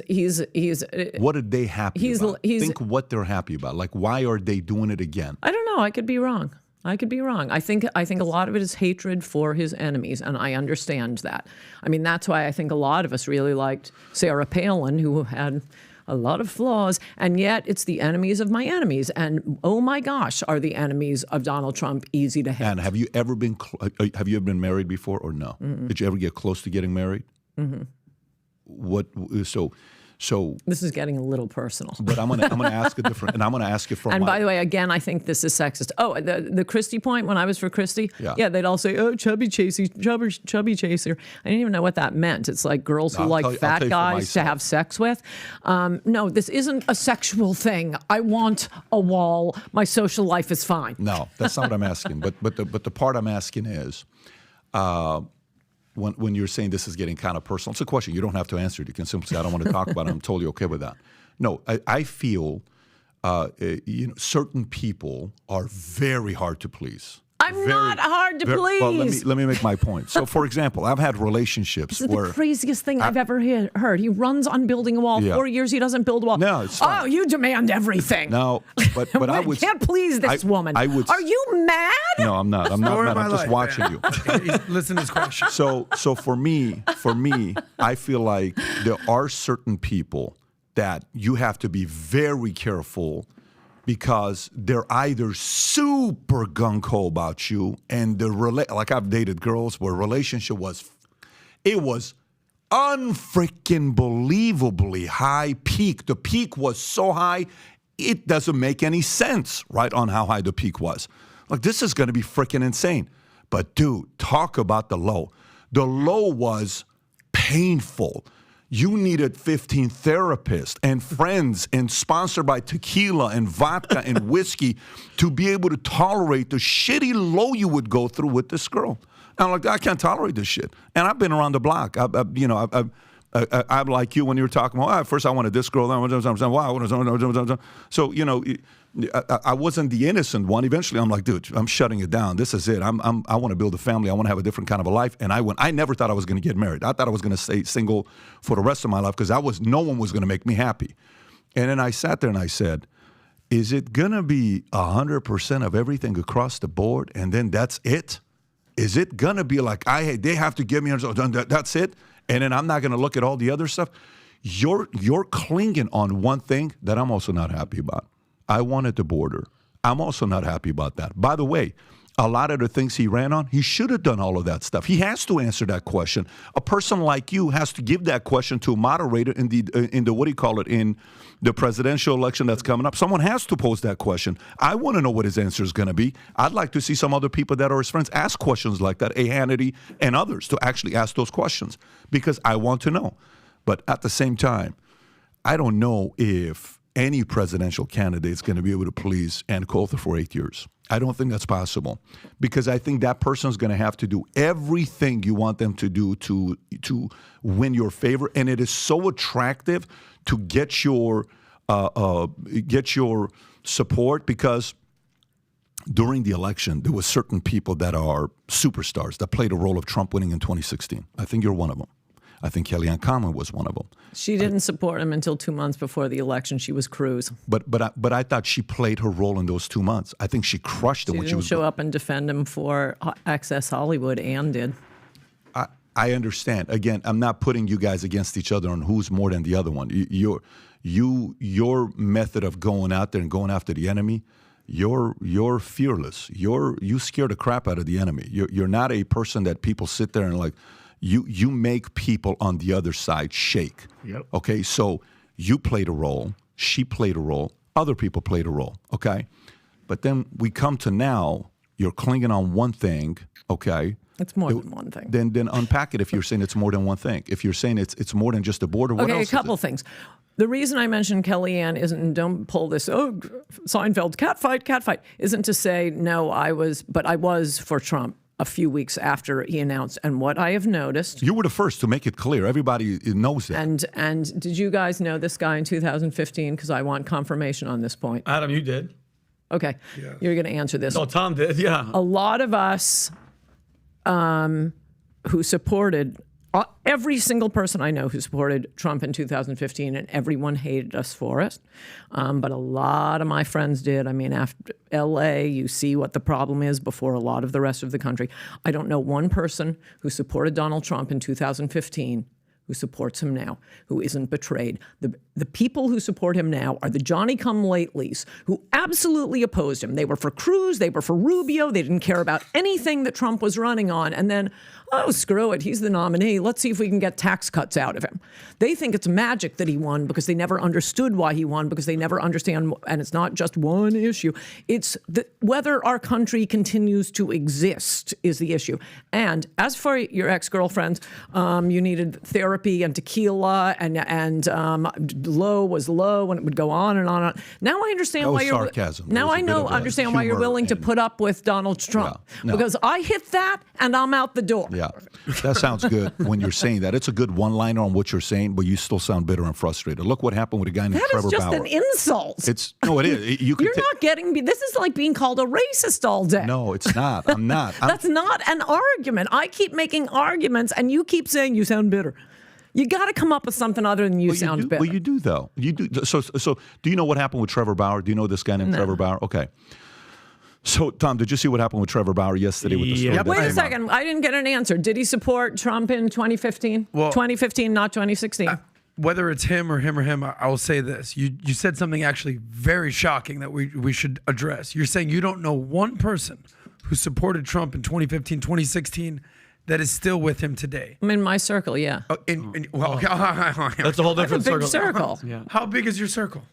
What are they happy about? Think what they're happy about. Like, why are they doing it again? I don't know. I could be wrong. I think a lot of it is hatred for his enemies, and I understand that. I mean, that's why I think a lot of us really liked Sarah Palin, who had a lot of flaws, and yet it's the enemies of my enemies. And oh my gosh, are the enemies of Donald Trump easy to hate? And have you ever been married before or no? Mm-mm. Did you ever get close to getting married? Mm-hmm. What? So this is getting a little personal. But I'm gonna ask a different, and I'm gonna ask you from. And by the way, again, I think this is sexist. Oh, the Christie point when I was for Christie, yeah, they'd all say, "Oh, chubby chaser." I didn't even know what that meant. It's like girls who like fat guys to have sex with. No, this isn't a sexual thing. I want a wall. My social life is fine. No, that's not what I'm asking. But the part I'm asking is. When you're saying this is getting kind of personal, it's a question. You don't have to answer it. You can simply say, I don't want to talk about it. I'm totally okay with that. No, I feel certain people are very hard to please. I'm not hard to please. Well, let me make my point. So, for example, I've had relationships where... This is the craziest thing I've ever heard. He runs on building a wall. Yeah. 4 years he doesn't build a wall. No, it's fine. Oh, you demand everything. No, but I would... can't please this woman. Are you mad? No, I'm not. I'm not mad. I'm just watching you. Listen to this question. So for me, I feel like there are certain people that you have to be very careful because they're either super gung-ho about you and like I've dated girls where relationship was unfreaking believably high peak. The peak was so high, it doesn't make any sense, right, on how high the peak was. Like, this is going to be freaking insane. But, dude, talk about the low. The low was painful. You needed 15 therapists and friends and sponsored by tequila and vodka and whiskey to be able to tolerate the shitty low you would go through with this girl. And I'm like, I can't tolerate this shit. And I've been around the block. I'm like you when you were talking about, first I wanted this girl, then wow. So, I wasn't the innocent one. Eventually, I'm like, dude, I'm shutting it down. This is it. I want to build a family. I want to have a different kind of a life. And I never thought I was going to get married. I thought I was going to stay single for the rest of my life because no one was going to make me happy. And then I sat there and I said, is it going to be 100% of everything across the board and then that's it? Is it going to be like, they have to give me, that's it? And then I'm not going to look at all the other stuff? You're clinging on one thing that I'm also not happy about. I wanted the border. I'm also not happy about that. By the way, a lot of the things he ran on, he should have done all of that stuff. He has to answer that question. A person like you has to give that question to a moderator in the presidential election that's coming up. Someone has to pose that question. I want to know what his answer is going to be. I'd like to see some other people that are his friends ask questions like that, A. Hannity and others, to actually ask those questions because I want to know. But at the same time, I don't know if any presidential candidate is going to be able to please Ann Coulter for 8 years. I don't think that's possible because I think that person is going to have to do everything you want them to do to win your favor, and it is so attractive to get your support because during the election there were certain people that are superstars that played a role of Trump winning in 2016. I think you're one of them. I think Kellyanne Conway was one of them. She didn't support him until 2 months before the election. She was Cruz. But I thought she played her role in those 2 months. I think she crushed it when she was. She didn't show up and defend him for Access Hollywood. Ann did. I understand. Again, I'm not putting you guys against each other on who's more than the other one. Your method of going out there and going after the enemy, you're fearless. You scare the crap out of the enemy. You're not a person that people sit there and like. You make people on the other side shake. Yep. Okay, so you played a role, she played a role, other people played a role, okay? But then we come to now, you're clinging on one thing, okay? It's more than one thing. Then unpack it if you're saying it's more than one thing. If you're saying it's more than just a border, what else a couple things. The reason I mentioned Kellyanne isn't, and don't pull this, Seinfeld, catfight, isn't to say, no, I was for Trump a few weeks after he announced. And what I have noticed... You were the first to make it clear. Everybody knows that. And did you guys know this guy in 2015? Because I want confirmation on this point. Adam, you did. Okay. Yeah. You're going to answer this. No, Tom did, yeah. A lot of us who supported... Every single person I know who supported Trump in 2015, and everyone hated us for it. But a lot of my friends did. I mean, after LA, you see what the problem is before a lot of the rest of the country. I don't know one person who supported Donald Trump in 2015 who supports him now, who isn't betrayed. The people who support him now are the Johnny-come-latelys who absolutely opposed him. They were for Cruz, they were for Rubio, they didn't care about anything that Trump was running on. And then, oh, screw it, he's the nominee. Let's see if we can get tax cuts out of him. They think it's magic that he won because they never understood why he won, because they never understand, and it's not just one issue. It's whether our country continues to exist is the issue. And as for your ex-girlfriend, you needed therapy and tequila, and low was low, and it would go on and on and on. Now I understand why you're sarcasm. Now I know understand why you're willing to put up with Donald Trump, because I hit that and I'm out the door. Yeah, that sounds good when you're saying that. It's a good one-liner on what you're saying, but you still sound bitter and frustrated. Look what happened with a guy named Trevor Bauer. That is just an insult. It is. You're not getting me. This is like being called a racist all day. No, it's not. I'm not. That's not an argument. I keep making arguments, and you keep saying you sound bitter. You got to come up with something other than you sound bitter. Well, you do, though. You do. So do you know what happened with Trevor Bauer? Do you know this guy named Trevor Bauer? Okay. So, Tom, did you see what happened with Trevor Bauer yesterday with the story? Wait a second. I didn't get an answer. Did he support Trump in 2015? Well, 2015, not 2016. Whether it's him, I will say this. You said something actually very shocking that we should address. You're saying you don't know one person who supported Trump in 2015, 2016 that is still with him today. I'm in my circle, yeah. That's a whole different circle. Yeah. How big is your circle?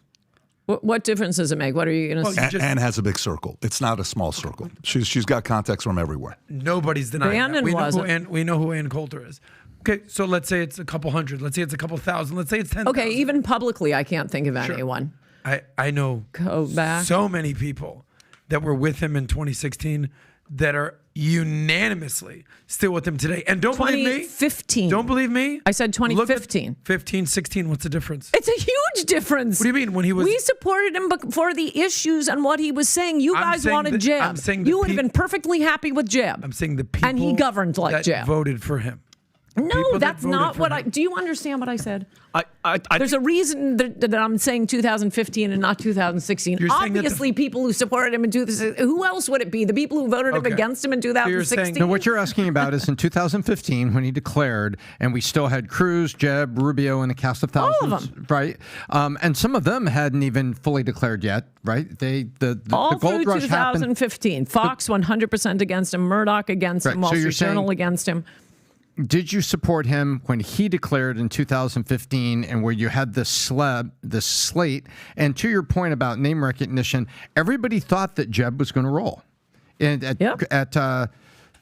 What difference does it make? What are you going to say? Anne has a big circle. It's not a small circle. She's got contacts from everywhere. Nobody's denying that. We know who Ann Coulter is. Okay, so let's say it's a couple hundred. Let's say it's a couple thousand. Let's say it's 10,000. Okay, even publicly, I can't think of anyone. I know so many people that were with him in 2016 that are unanimously still with him today. And don't believe me. 2015. Don't believe me. I said 2015. 15, 16. What's the difference? It's a huge difference. What do you mean? We supported him for the issues and what he was saying. You guys wanted Jeb. You would have been perfectly happy with Jeb. I'm saying the people and he governed like that Jeb voted for him. No, that's not what I. Do you understand what I said? There's a reason that I'm saying 2015 and not 2016. Obviously, people who supported him in 2016. Who else would it be? The people who voted him against him in 2016. No, what you're asking about is in 2015 when he declared, and we still had Cruz, Jeb, Rubio, and a cast of thousands, all of them, right? And some of them hadn't even fully declared yet, right? The gold rush happened. 2015. Fox 100% against him. Murdoch against him. Wall Street Journal against him. Did you support him when he declared in 2015 and where you had this slate? And to your point about name recognition, everybody thought that Jeb was going to roll. And at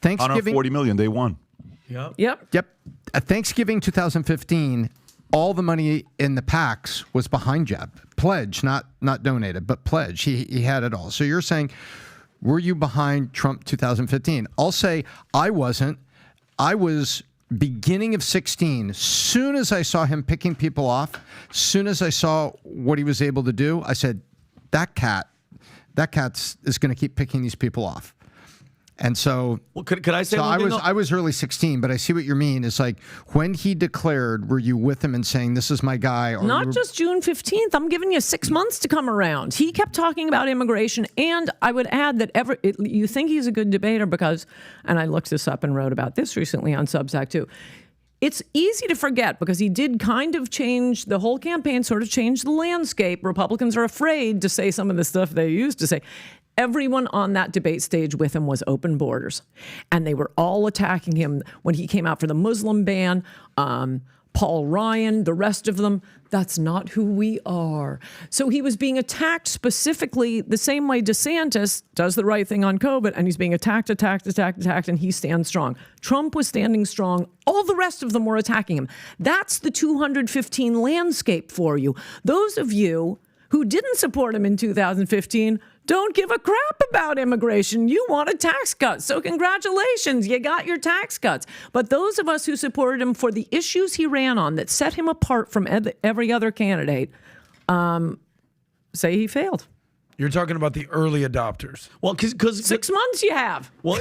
Thanksgiving, $140 million, they won. Yep. At Thanksgiving 2015, all the money in the PACs was behind Jeb. Pledge, not donated, but pledge. He had it all. So you're saying, were you behind Trump 2015? I'll say I wasn't. I was beginning of 16. Soon as I saw him picking people off, soon as I saw what he was able to do, I said, that cat is going to keep picking these people off. And so, could I say? So I was early 16, but I see what you mean. It's like when he declared, were you with him and saying, "This is my guy"? Or not just June 15th. I'm giving you 6 months to come around. He kept talking about immigration, and I would add that you think he's a good debater because, and I looked this up and wrote about this recently on Substack too. It's easy to forget because he did kind of change the whole campaign, sort of changed the landscape. Republicans are afraid to say some of the stuff they used to say. Everyone on that debate stage with him was open borders, and they were all attacking him when he came out for the Muslim ban. Paul Ryan, the rest of them, that's not who we are. So he was being attacked specifically the same way DeSantis does the right thing on COVID, and he's being attacked, and he stands strong. Trump was standing strong. All the rest of them were attacking him. That's the 215 landscape for you. Those of you who didn't support him in 2015 don't give a crap about immigration. You wanted tax cuts. So congratulations, you got your tax cuts. But those of us who supported him for the issues he ran on that set him apart from every other candidate say he failed. You're talking about the early adopters. Well, because 6 months you have. Well,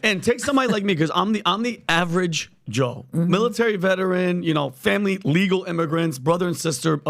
and take somebody like me because I'm the average Joe, military veteran, family, legal immigrants, brother and sister,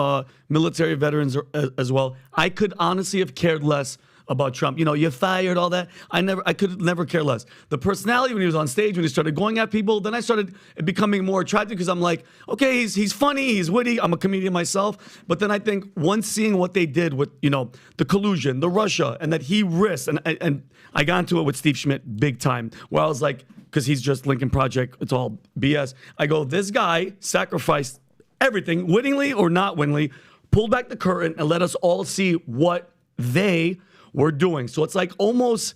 military veterans as well. I could honestly have cared less about Trump. You know, you're fired, all that. I could never care less. The personality when he was on stage, when he started going at people, then I started becoming more attracted because I'm like, okay, he's funny, he's witty. I'm a comedian myself. But then I think once seeing what they did with, you know, the collusion, the Russia, and that he risked, and I got into it with Steve Schmidt big time, where I was like, because he's just Lincoln Project, it's all BS. I go, this guy sacrificed everything, wittingly or not wittingly, pulled back the curtain and let us all see what they were doing. So it's like almost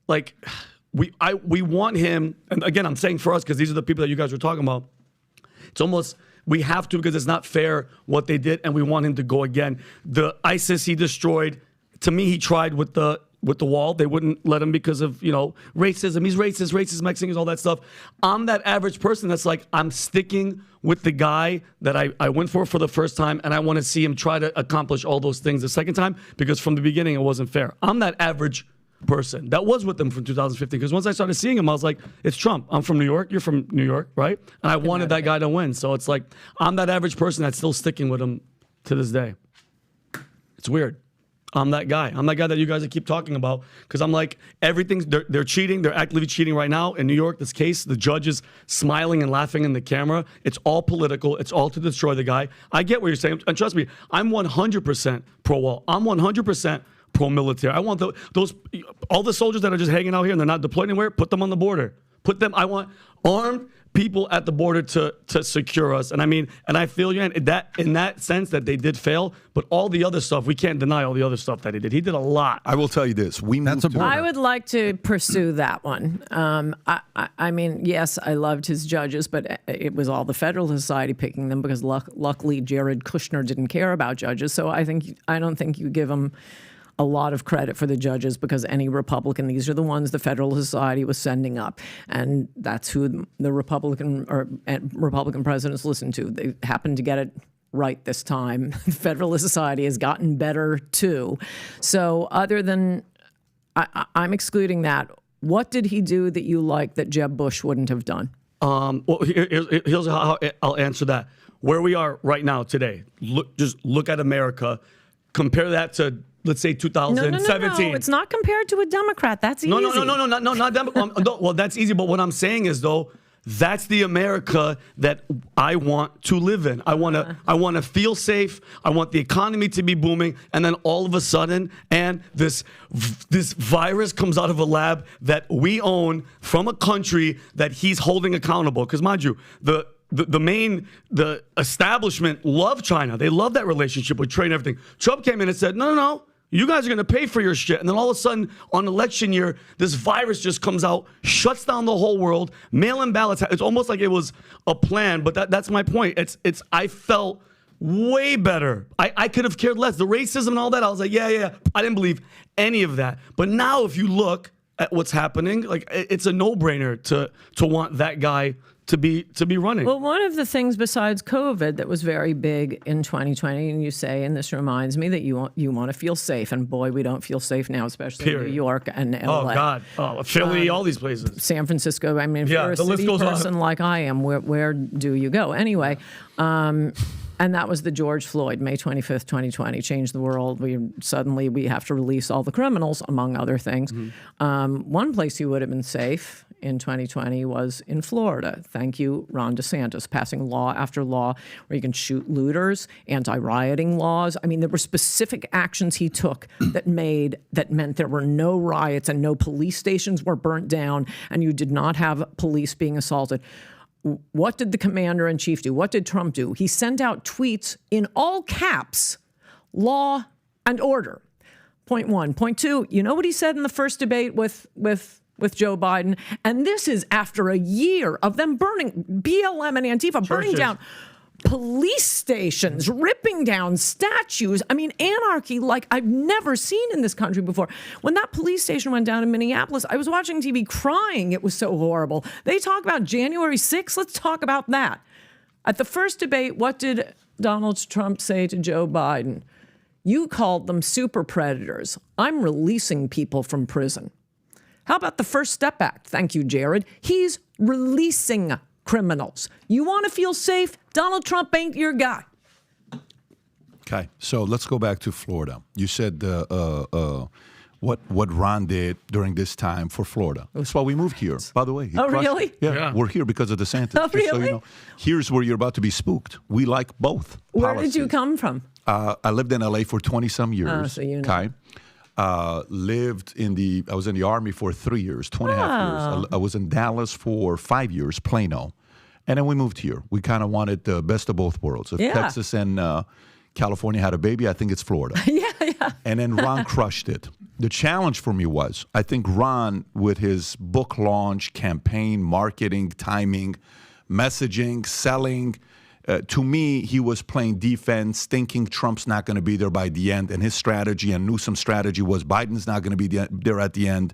like we want him, and again, I'm saying for us, because these are the people that you guys were talking about, it's almost, we have to, because it's not fair what they did, and we want him to go again. The ISIS he destroyed, to me, he tried with the wall. They wouldn't let him because of, you know, racism. He's racist, Mexicans, all that stuff. I'm that average person that's like, I'm sticking with the guy that I went for the first time, and I want to see him try to accomplish all those things the second time, because from the beginning, it wasn't fair. I'm that average person that was with them from 2015, because once I started seeing him, I was like, it's Trump. I'm from New York. You're from New York, right? And I wanted that guy to win. So it's like, I'm that average person that's still sticking with him to this day. It's weird. I'm that guy. I'm that guy that you guys keep talking about, because I'm like, everything's, they're cheating. They're actively cheating right now. In New York, this case, the judge is smiling and laughing in the camera. It's all political. It's all to destroy the guy. I get what you're saying. And trust me, I'm 100% pro-wall. I'm 100% pro-military. I want all the soldiers that are just hanging out here and they're not deployed anywhere, put them on the border. I want armed people at the border to secure us. And I mean, and I feel you in that sense that they did fail, but all the other stuff, we can't deny all the other stuff that he did. He did a lot. I will tell you this. I would like to pursue that one. I mean, yes, I loved his judges, but it was all the Federalist Society picking them, because luckily Jared Kushner didn't care about judges. So I don't think you give him a lot of credit for the judges, because any Republican, these are the ones the Federalist Society was sending up, and that's who the Republican presidents listened to. They happened to get it right this time. The Federalist Society has gotten better too. So other than, I'm excluding that. What did he do that you like that Jeb Bush wouldn't have done? Well, here's how I'll answer that. Where we are right now today, just look at America. Compare that to, let's say, 2017. No. It's not compared to a Democrat. That's easy. No, not Democrat. Well, that's easy. But what I'm saying is, though, that's the America that I want to live in. I want to feel safe. I want the economy to be booming. And then all of a sudden, and this virus comes out of a lab that we own from a country that he's holding accountable. Because mind you, the establishment love China. They love that relationship with trade and everything. Trump came in and said, no, you guys are going to pay for your shit. And then all of a sudden, on election year, this virus just comes out, shuts down the whole world, mail-in ballots. It's almost like it was a plan, but that's my point. I felt way better. I could have cared less. The racism and all that, I was like, yeah. I didn't believe any of that. But now if you look at what's happening, like, it's a no-brainer to want that guy to be running. Well, one of the things besides COVID that was very big in 2020, and you say, and this reminds me, that you want to feel safe, and boy, we don't feel safe now, especially in New York and LA. Oh God, Philly, all these places. San Francisco. I mean, if you're a city person like I am, where do you go? Anyway, and that was the George Floyd, May 25th, 2020, changed the world. Suddenly we have to release all the criminals, among other things. Mm-hmm. One place you would have been safe in 2020 was in Florida. Thank you, Ron DeSantis, passing law after law where you can shoot looters, anti-rioting laws. I mean, there were specific actions he took that meant there were no riots and no police stations were burnt down, and you did not have police being assaulted. What did the commander-in-chief do? What did Trump do? He sent out tweets in all caps, law and order. Point one. Point two, you know what he said in the first debate with Joe Biden? And this is after a year of them burning, BLM and Antifa burning down police stations, ripping down statues. I mean, anarchy like I've never seen in this country before. When that police station went down in Minneapolis, I was watching TV crying. It was so horrible. They talk about January 6th. Let's talk about that. At the first debate, what did Donald Trump say to Joe Biden? You called them super predators. I'm releasing people from prison. How about the First Step Act? Thank you, Jared. He's releasing criminals. You want to feel safe? Donald Trump ain't your guy. Okay, so let's go back to Florida. You said what Ron did during this time for Florida. That's why we moved here, by the way. He Oh, crushed really? it. Yeah, we're here because of DeSantis. Oh, Just so really? you know. Here's where you're about to be spooked. We like both Where did you policies. come from? I lived in LA for 20-some years. so you know. Okay. I was in the Army for 3 years, 2.5 years. I was in Dallas for 5 years, Plano. And then we moved here. We kind of wanted the best of both worlds. If Yeah. Texas and California had a baby, I think it's Florida. Yeah. And then Ron crushed it. The challenge for me was, I think Ron, with his book launch, campaign, marketing, timing, messaging, selling, to me, he was playing defense, thinking Trump's not going to be there by the end. And his strategy and Newsom's strategy was Biden's not going to be there at the end.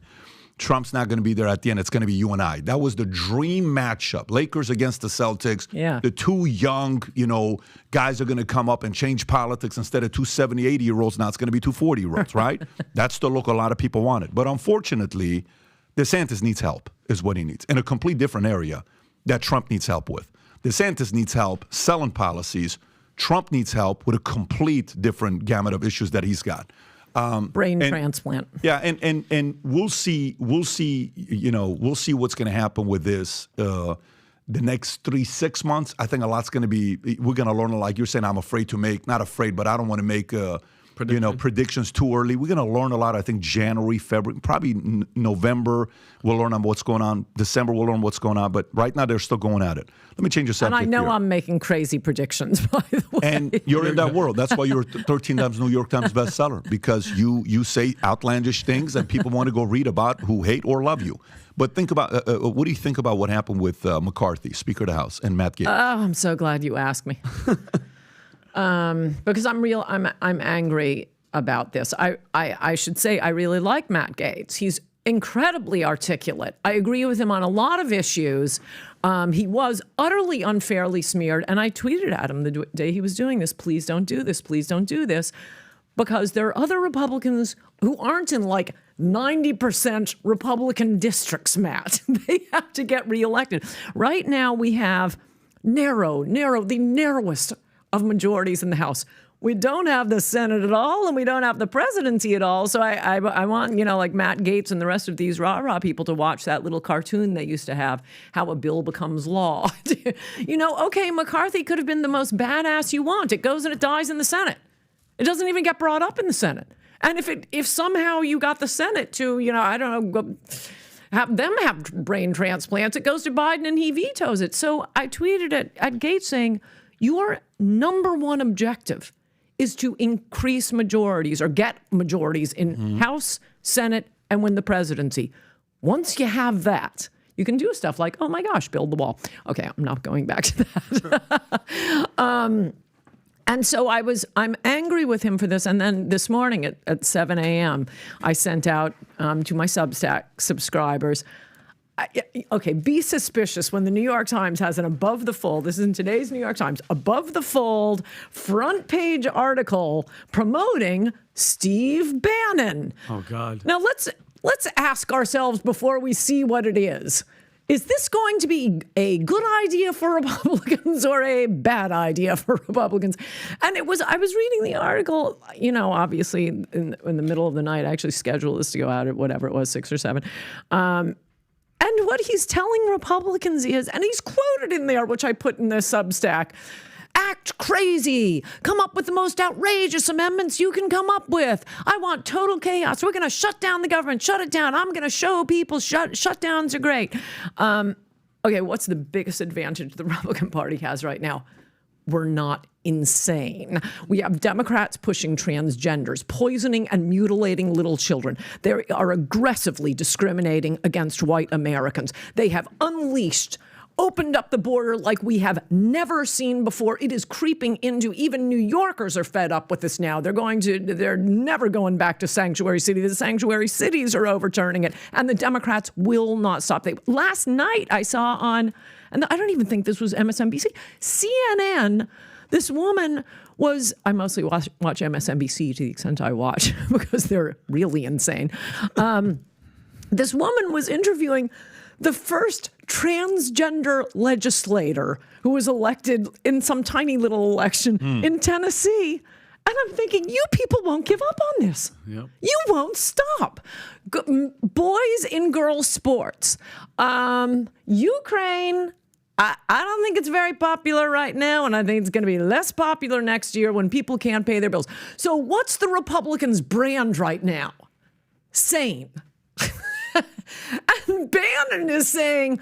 Trump's not going to be there at the end. It's going to be you and I. That was the dream matchup. Lakers against the Celtics. Yeah. The two young, guys are going to come up and change politics. Instead of two 70, 80-year-olds, now it's going to be two 40-year-olds, right? That's the look a lot of people wanted. But unfortunately, DeSantis needs help, is what he needs, in a complete different area that Trump needs help with. DeSantis needs help selling policies. Trump needs help with a complete different gamut of issues that he's got. Brain transplant. Yeah, and we'll see what's going to happen with this the next 3-6 months. I think a lot's going to be, we're going to learn, like you're saying, I'm afraid to make, not afraid, but I don't want to make predictions too early. We're going to learn a lot, I think, January, February, probably November, we'll learn on what's going on. December, we'll learn what's going on. But right now, they're still going at it. Let me change the subject. And I know here. I'm making crazy predictions, by the way. And you're in that world. That's why you're 13 times New York Times bestseller, because you say outlandish things and people want to go read about who hate or love you. But think about, what do you think about what happened with McCarthy, Speaker of the House, and Matt Gaetz? Oh, I'm so glad you asked me. Because I'm angry about this. I should say I really like Matt Gaetz. He's incredibly articulate. I agree with him on a lot of issues. He was utterly unfairly smeared, and I tweeted at him the day he was doing this, please don't do this, please don't do this, because there are other Republicans who aren't in like 90% Republican districts, Matt. They have to get reelected. Right now we have the narrowest of majorities in the House. We don't have the Senate at all, and we don't have the presidency at all. So I want, like Matt Gaetz and the rest of these rah-rah people to watch that little cartoon they used to have, how a bill becomes law. Okay, McCarthy could have been the most badass you want. It goes and it dies in the Senate. It doesn't even get brought up in the Senate. And if somehow you got the Senate to, have them have brain transplants, it goes to Biden and he vetoes it. So I tweeted at Gaetz saying, your number one objective is to increase majorities or get majorities in House, Senate, and win the presidency. Once you have that, you can do stuff like, oh my gosh, build the wall. Okay, I'm not going back to that. And so I'm angry with him for this. And then this morning at 7 a.m., I sent out to my Substack subscribers, be suspicious when the New York Times has an above the fold, this is in today's New York Times, above the fold front page article promoting Steve Bannon. Oh, God. Now let's ask ourselves before we see what it is. Is this going to be a good idea for Republicans or a bad idea for Republicans? And I was reading the article, obviously in the middle of the night. I actually scheduled this to go out at whatever it was, 6 or 7. And what he's telling Republicans is, and he's quoted in there, which I put in the Substack, act crazy. Come up with the most outrageous amendments you can come up with. I want total chaos. We're going to shut down the government, shut it down. I'm going to show people shutdowns are great. Okay, what's the biggest advantage the Republican Party has right now? We're not insane. We have Democrats pushing transgenders, poisoning and mutilating little children. They are aggressively discriminating against white Americans. They have opened up the border like we have never seen before. It is creeping into, even New Yorkers are fed up with this now. They're never going back to sanctuary city. The sanctuary cities are overturning it, and the Democrats will not stop. Last night I saw on, and I don't even think this was MSNBC, CNN, this woman was, I mostly watch MSNBC to the extent I watch because they're really insane. This woman was interviewing the first transgender legislator who was elected in some tiny little election in Tennessee. And I'm thinking, you people won't give up on this. Yep. You won't stop. Boys in girls sports. Ukraine, I don't think it's very popular right now, and I think it's going to be less popular next year when people can't pay their bills. So what's the Republicans' brand right now? Sane. And Bannon is saying,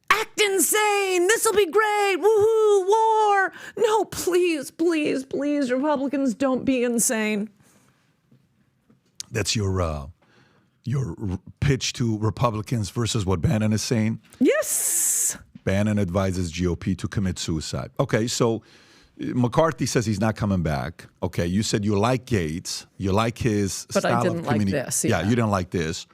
act insane. This will be great. Woohoo, war. No, please, please, please, Republicans, don't be insane. That's your pitch to Republicans versus what Bannon is saying? Yes. Bannon advises GOP to commit suicide. Okay, so McCarthy says he's not coming back. Okay, you said you like Gates. You like his But style I didn't of like communication. this. Yeah, you didn't like this.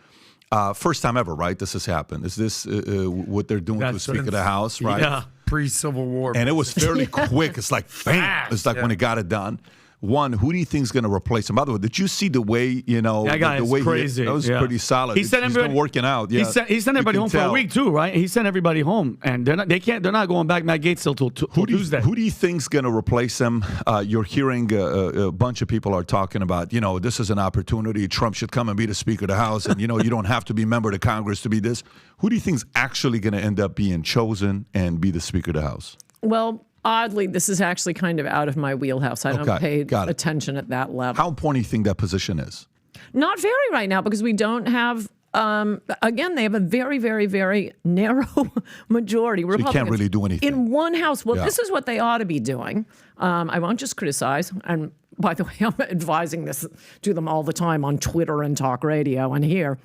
First time ever, right? This has happened. Is this what they're doing to the Speaker of the House, right? Yeah. Pre-Civil War. And it was fairly quick. It's like, bam. It's like when it got it done. One, who do you think is going to replace him? By the way, did you see the way, That guy the is way crazy. that was pretty solid. He sent He's everybody been working out. Yeah. He sent everybody home for a week too, right? He sent everybody home, and they're not going back. Matt Gaetz till Tuesday. Who do you think's going to replace him? You're hearing a bunch of people are talking about, this is an opportunity. Trump should come and be the Speaker of the House, and you don't have to be a member of the Congress to be this. Who do you think's actually going to end up being chosen and be the Speaker of the House? Well, oddly, this is actually kind of out of my wheelhouse. I don't pay attention at that level. How important do you think that position is? Not very right now, because we don't have, again, they have a very, very, very narrow majority. So you can't really do anything. In one house. Well, this is what they ought to be doing. I won't just criticize. And by the way, I'm advising this to them all the time on Twitter and talk radio and here.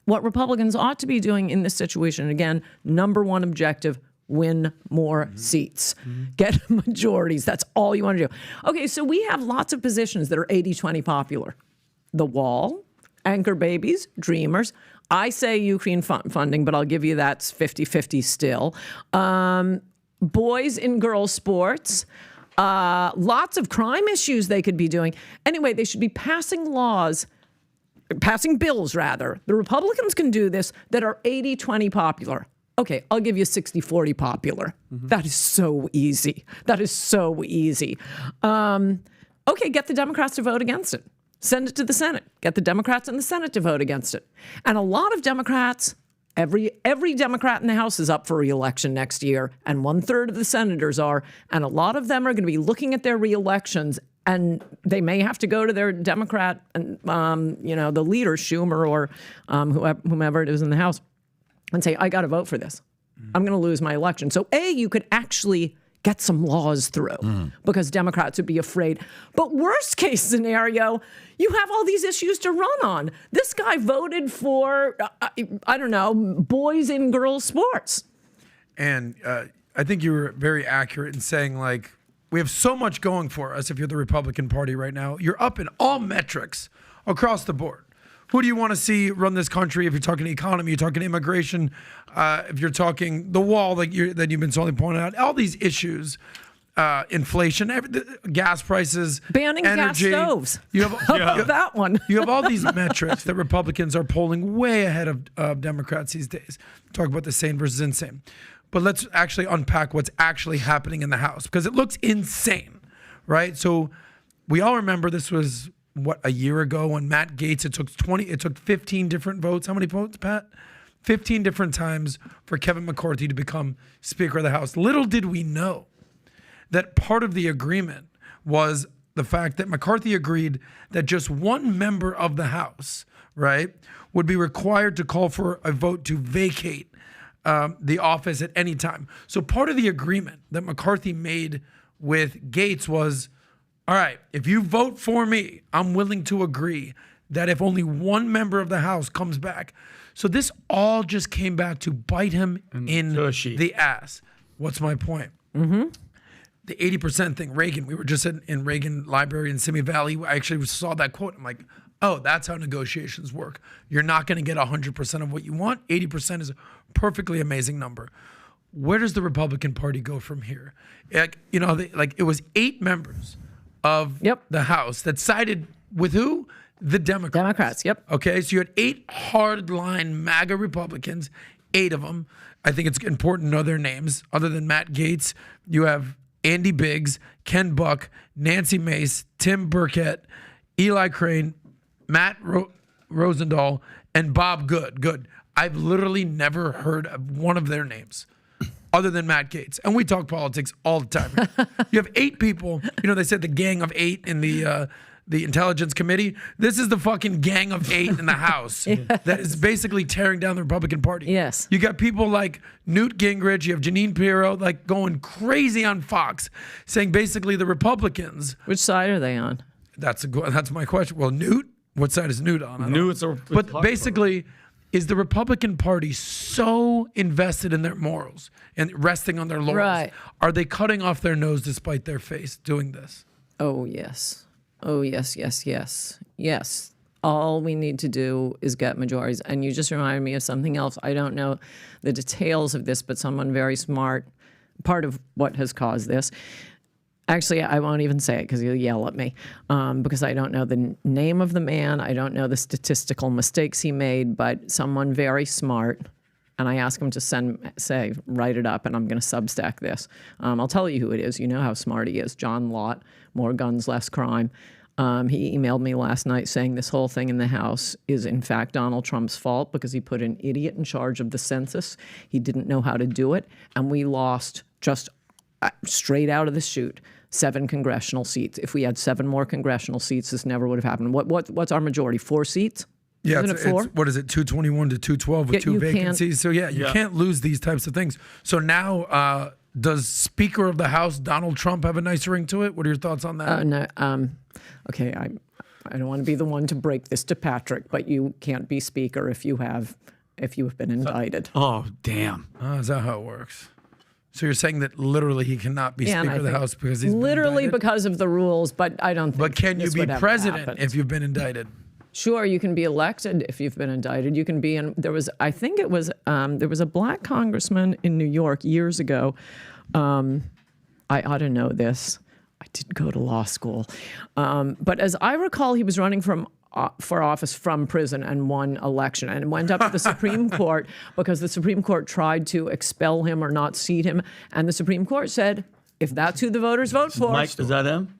What Republicans ought to be doing in this situation, again, number one objective, win more seats. Get majorities. That's all you want to do. Okay, so we have lots of positions that are 80-20 popular. The wall, anchor babies, dreamers. I say Ukraine funding, but I'll give you that's 50-50 still. Boys in girls sports. Lots of crime issues they could be doing. Anyway, they should be passing bills, rather. The Republicans can do this that are 80-20 popular. Okay, I'll give you 60-40 popular. That is so easy. That is so easy. Okay, get the Democrats to vote against it. Send it to the Senate. Get the Democrats in the Senate to vote against it. And a lot of Democrats, every Democrat in the House is up for re-election next year, and 1/3 of the senators are. And a lot of them are going to be looking at their re-elections, and they may have to go to their Democrat, and the leader, Schumer, or whomever it is in the House, and say, I got to vote for this. I'm going to lose my election. So you could actually get some laws through because Democrats would be afraid. But worst case scenario, you have all these issues to run on. This guy voted for, boys in girls sports. And I think you were very accurate in saying, we have so much going for us if you're the Republican Party right now. You're up in all metrics across the board. Who do you want to see run this country? If you're talking economy, you're talking immigration, if you're talking the wall that you've been solely pointing out, all these issues, inflation, gas prices, banning energy. gas stoves. You have that one. You have all these metrics that Republicans are polling way ahead of Democrats these days. Talk about the sane versus insane. But let's actually unpack what's actually happening in the House, because it looks insane, right? So we all remember this was a year ago when Matt Gaetz, it took 15 different votes. How many votes, Pat? 15 different times for Kevin McCarthy to become Speaker of the House. Little did we know that part of the agreement was the fact that McCarthy agreed that just one member of the House, right, would be required to call for a vote to vacate the office at any time. So part of the agreement that McCarthy made with Gaetz was, all right, if you vote for me, I'm willing to agree that if only one member of the House comes back. So this all just came back to bite him in the ass. What's my point? The 80% thing, Reagan, we were just in Reagan Library in Simi Valley. I actually saw that quote. I'm like, oh, that's how negotiations work. You're not going to get 100% of what you want. 80% is a perfectly amazing number. Where does the Republican Party go from here? It was 8 members of the House that sided with who? The Democrats. Yep. Okay, so you had 8 hardline MAGA Republicans, 8 of them. I think it's important to know their names. Other than Matt Gaetz, you have Andy Biggs, Ken Buck, Nancy Mace, Tim Burkett, Eli Crane, Matt Rosendahl, and Bob Good. I've literally never heard of one of their names other than Matt Gaetz. And we talk politics all the time. You have 8 people. You know, they said the gang of 8 in the Intelligence Committee. This is the fucking gang of 8 in the House that is basically tearing down the Republican Party. Yes. You got people like Newt Gingrich. You have Jeanine Pirro like going crazy on Fox, saying basically the Republicans. Which side are they on? That's my question. Well, Newt, what side is Newt on? But basically, is the Republican Party so invested in their morals and resting on their laurels? Right. Are they cutting off their nose despite their face doing this? Oh, yes. Oh, yes, yes, yes. Yes. All we need to do is get majorities. And you just reminded me of something else. I don't know the details of this, but someone very smart, part of what has caused this. Actually, I won't even say it because he'll yell at me because I don't know the name of the man. I don't know the statistical mistakes he made, but someone very smart. And I asked him to write it up, and I'm going to Substack this. I'll tell you who it is. You know how smart he is. John Lott, More Guns, Less Crime. He emailed me last night saying this whole thing in the House is in fact Donald Trump's fault because he put an idiot in charge of the census. He didn't know how to do it, and we lost just straight out of the chute 7 congressional seats. If we had 7 more congressional seats, this never would have happened. What's our majority? 4 seats? Yeah, Isn't it 4? What is it, 221 to 212 with 2 vacancies? So you can't lose these types of things. So now, does Speaker of the House Donald Trump have a nice ring to it? What are your thoughts on that? No. Okay, I don't want to be the one to break this to Patrick, but you can't be Speaker if you have been indicted. Oh, damn. Is that how it works? So you're saying that literally he cannot be Speaker of the House because he's literally been indicted? because of the rules, but I don't think. But can you this be would ever president happen. if you've been indicted? Sure, you can be elected if you've been indicted. You can be in. There was a black congressman in New York years ago. I ought to know this. I did go to law school, but as I recall, he was running for office from prison and won election and went up to the Supreme Court because the Supreme Court tried to expel him or not seat him, and the Supreme Court said, if that's who the voters vote for, Mike, is that him?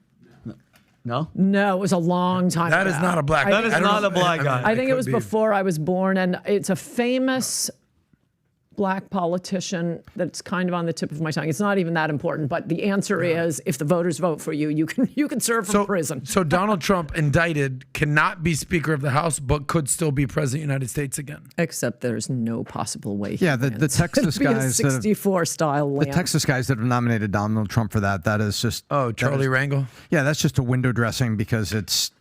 No? No, it was a long time That ago. is not a black guy. That is not a black guy. I think it was could be. before I was born, and it's a famous black politician that's kind of on the tip of my tongue. It's not even that important, but the answer is if the voters vote for you, you can serve from prison. So Donald Trump indicted cannot be Speaker of the House, but could still be President of the United States again. Except there's no possible way. Yeah, the Texas guys, 64 style land. the Texas guys that have nominated Donald Trump for that is just Charlie Rangel. Yeah, that's just a window dressing because it's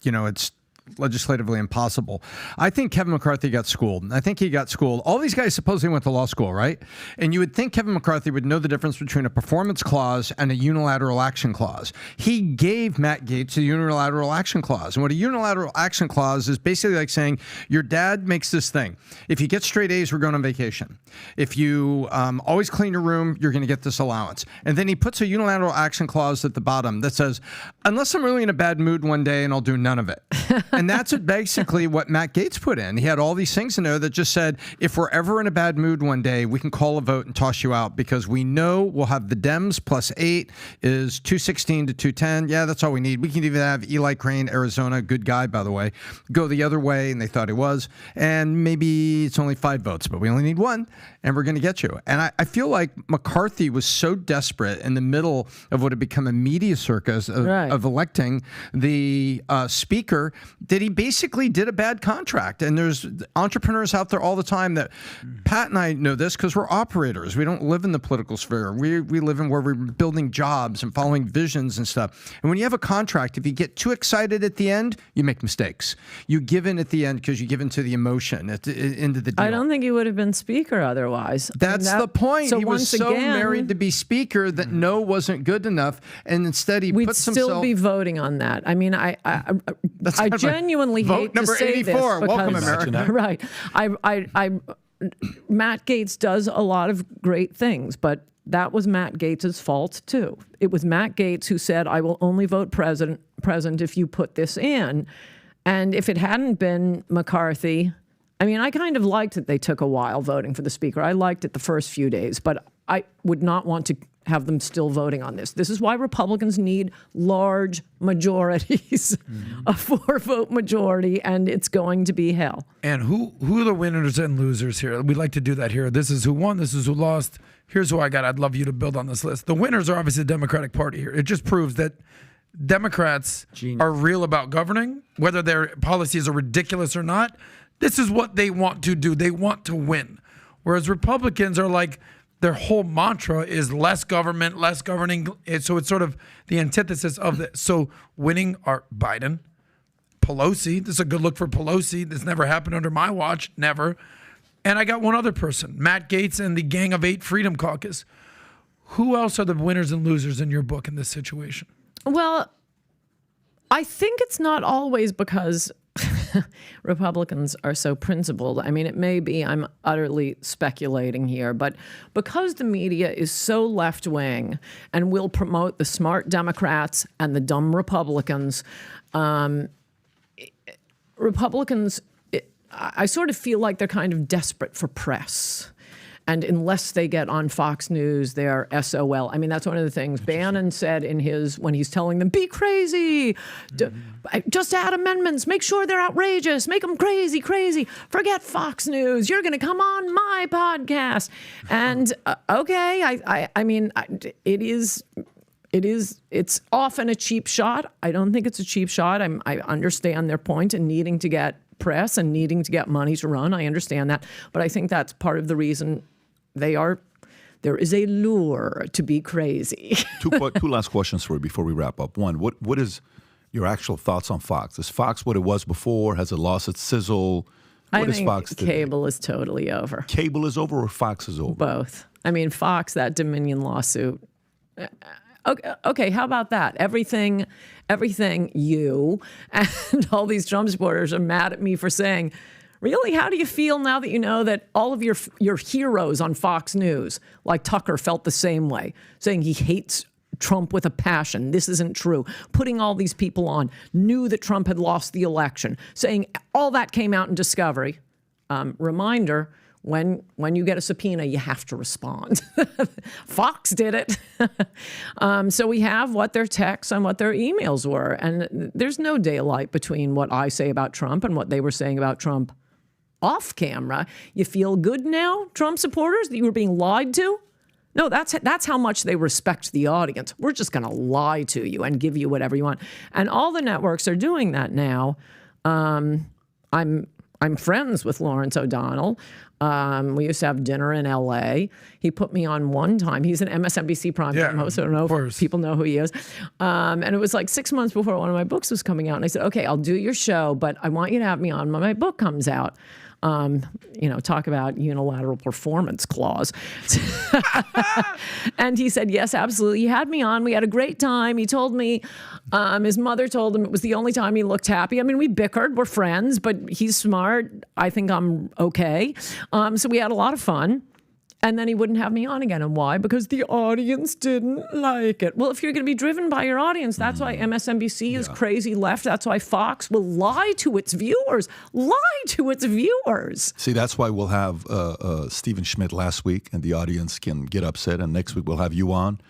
legislatively impossible. I think Kevin McCarthy got schooled. I think he got schooled. All these guys supposedly went to law school, right? And you would think Kevin McCarthy would know the difference between a performance clause and a unilateral action clause. He gave Matt Gaetz a unilateral action clause. And what a unilateral action clause is basically like saying, your dad makes this thing. If you get straight A's, we're going on vacation. If you always clean your room, you're going to get this allowance. And then he puts a unilateral action clause at the bottom that says, unless I'm really in a bad mood one day and I'll do none of it. And that's basically what Matt Gaetz put in. He had all these things in there that just said, if we're ever in a bad mood one day, we can call a vote and toss you out because we know we'll have the Dems plus 8 is 216 to 210. Yeah, that's all we need. We can even have Eli Crane, Arizona, good guy, by the way, go the other way, and they thought he was. And maybe it's only 5 votes, but we only need 1, and we're going to get you. And I feel like McCarthy was so desperate in the middle of what had become a media circus of electing the speaker that he basically did a bad contract. And there's entrepreneurs out there all the time that Pat and I know this because we're operators. We don't live in the political sphere. We live in where we're building jobs and following visions and stuff. And when you have a contract, if you get too excited at the end, you make mistakes. You give in at the end because you give into the emotion into the deal. I don't think he would have been speaker otherwise. That's the point. So he was so married to be speaker that no wasn't good enough, and instead he we'd puts still be voting on that. I mean, I genuinely hate to say 84. this because, Welcome, America. Right. Matt Gaetz does a lot of great things, but that was Matt Gaetz's fault too. It was Matt Gaetz who said, "I will only vote present if you put this in," and if it hadn't been McCarthy. I mean, I kind of liked that they took a while voting for the speaker. I liked it the first few days, but I would not want to have them still voting on this. This is why Republicans need large majorities, a 4-vote majority, and it's going to be hell. And who are the winners and losers here? We like to do that here. This is who won. This is who lost. Here's who I got. I'd love you to build on this list. The winners are obviously the Democratic Party here. It just proves that Democrats are real about governing, whether their policies are ridiculous or not. This is what they want to do. They want to win. Whereas Republicans are like, their whole mantra is less government, less governing. So it's sort of the antithesis of this. So winning are Biden, Pelosi. This is a good look for Pelosi. This never happened under my watch. Never. And I got one other person, Matt Gaetz and the Gang of 8 Freedom Caucus. Who else are the winners and losers in your book in this situation? Well, I think it's not always because Republicans are so principled. I mean, it may be I'm utterly speculating here, but because the media is so left-wing and will promote the smart Democrats and the dumb Republicans, Republicans, I sort of feel like they're kind of desperate for press. And unless they get on Fox News, they're SOL. I mean, that's one of the things Bannon said when he's telling them, be crazy, just add amendments, make sure they're outrageous, make them crazy, forget Fox News, you're going to come on my podcast. And okay, I mean, it's often a cheap shot. I don't think it's a cheap shot. I understand their point in needing to get press and needing to get money to run. I understand that. But I think that's part of the reason there is a lure to be crazy. Two last questions for you before we wrap up. One, what is your actual thoughts on Fox? Is Fox what it was before? Has it lost its sizzle? What is Fox today? Cable is totally over. Cable is over or Fox is over? Both. I mean, Fox, that Dominion lawsuit. Okay, how about that? Everything you and all these Trump supporters are mad at me for saying, really, how do you feel now that you know that all of your heroes on Fox News, like Tucker, felt the same way, saying he hates Trump with a passion. This isn't true. Putting all these people on, knew that Trump had lost the election, saying all that came out in Discovery. Reminder, when you get a subpoena, you have to respond. Fox did it. So we have what their texts and what their emails were. And there's no daylight between what I say about Trump and what they were saying about Trump off camera. You feel good now, Trump supporters, that you were being lied to? No, that's how much they respect the audience. We're just going to lie to you and give you whatever you want. And all the networks are doing that now. I'm friends with Lawrence O'Donnell. We used to have dinner in L.A. He put me on one time. He's an MSNBC primetime host. I don't know if people know who he is. And it was like 6 months before one of my books was coming out. And I said, okay, I'll do your show, but I want you to have me on when my book comes out. Talk about unilateral performance clause. And he said, yes, absolutely. He had me on. We had a great time. He told me, his mother told him it was the only time he looked happy. I mean, we bickered. We're friends, but he's smart. I think I'm okay. So we had a lot of fun. And then he wouldn't have me on again. And why? Because the audience didn't like it. Well, if you're going to be driven by your audience, that's why MSNBC is crazy left. That's why Fox will lie to its viewers. See, that's why we'll have Stephen Schmidt last week, and the audience can get upset. And next week we'll have you on,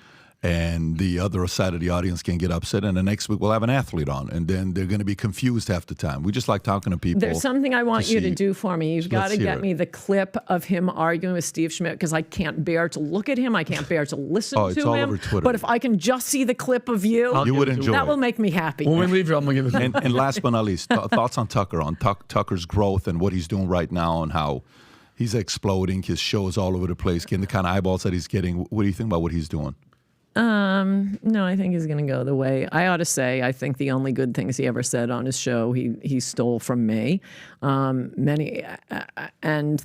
and the other side of the audience can get upset. And the next week we'll have an athlete on, and then they're going to be confused half the time. We just like talking to people. There's something I want you to do for me. You've got to get me the clip of him arguing with Steve Schmidt, because I can't bear to look at him. I can't bear to listen to it's all him. over Twitter. But if I can just see the clip of you, you would enjoy that it. will make me happy. When we leave you, I'm going to give it to you. And last but not least, thoughts on Tucker, Tucker's growth and what he's doing right now, and how he's exploding. His show is all over the place, getting the kind of eyeballs that he's getting. What do you think about what he's doing? No, I think he's going to go the way. I ought to say, I think the only good things he ever said on his show, he stole from me. And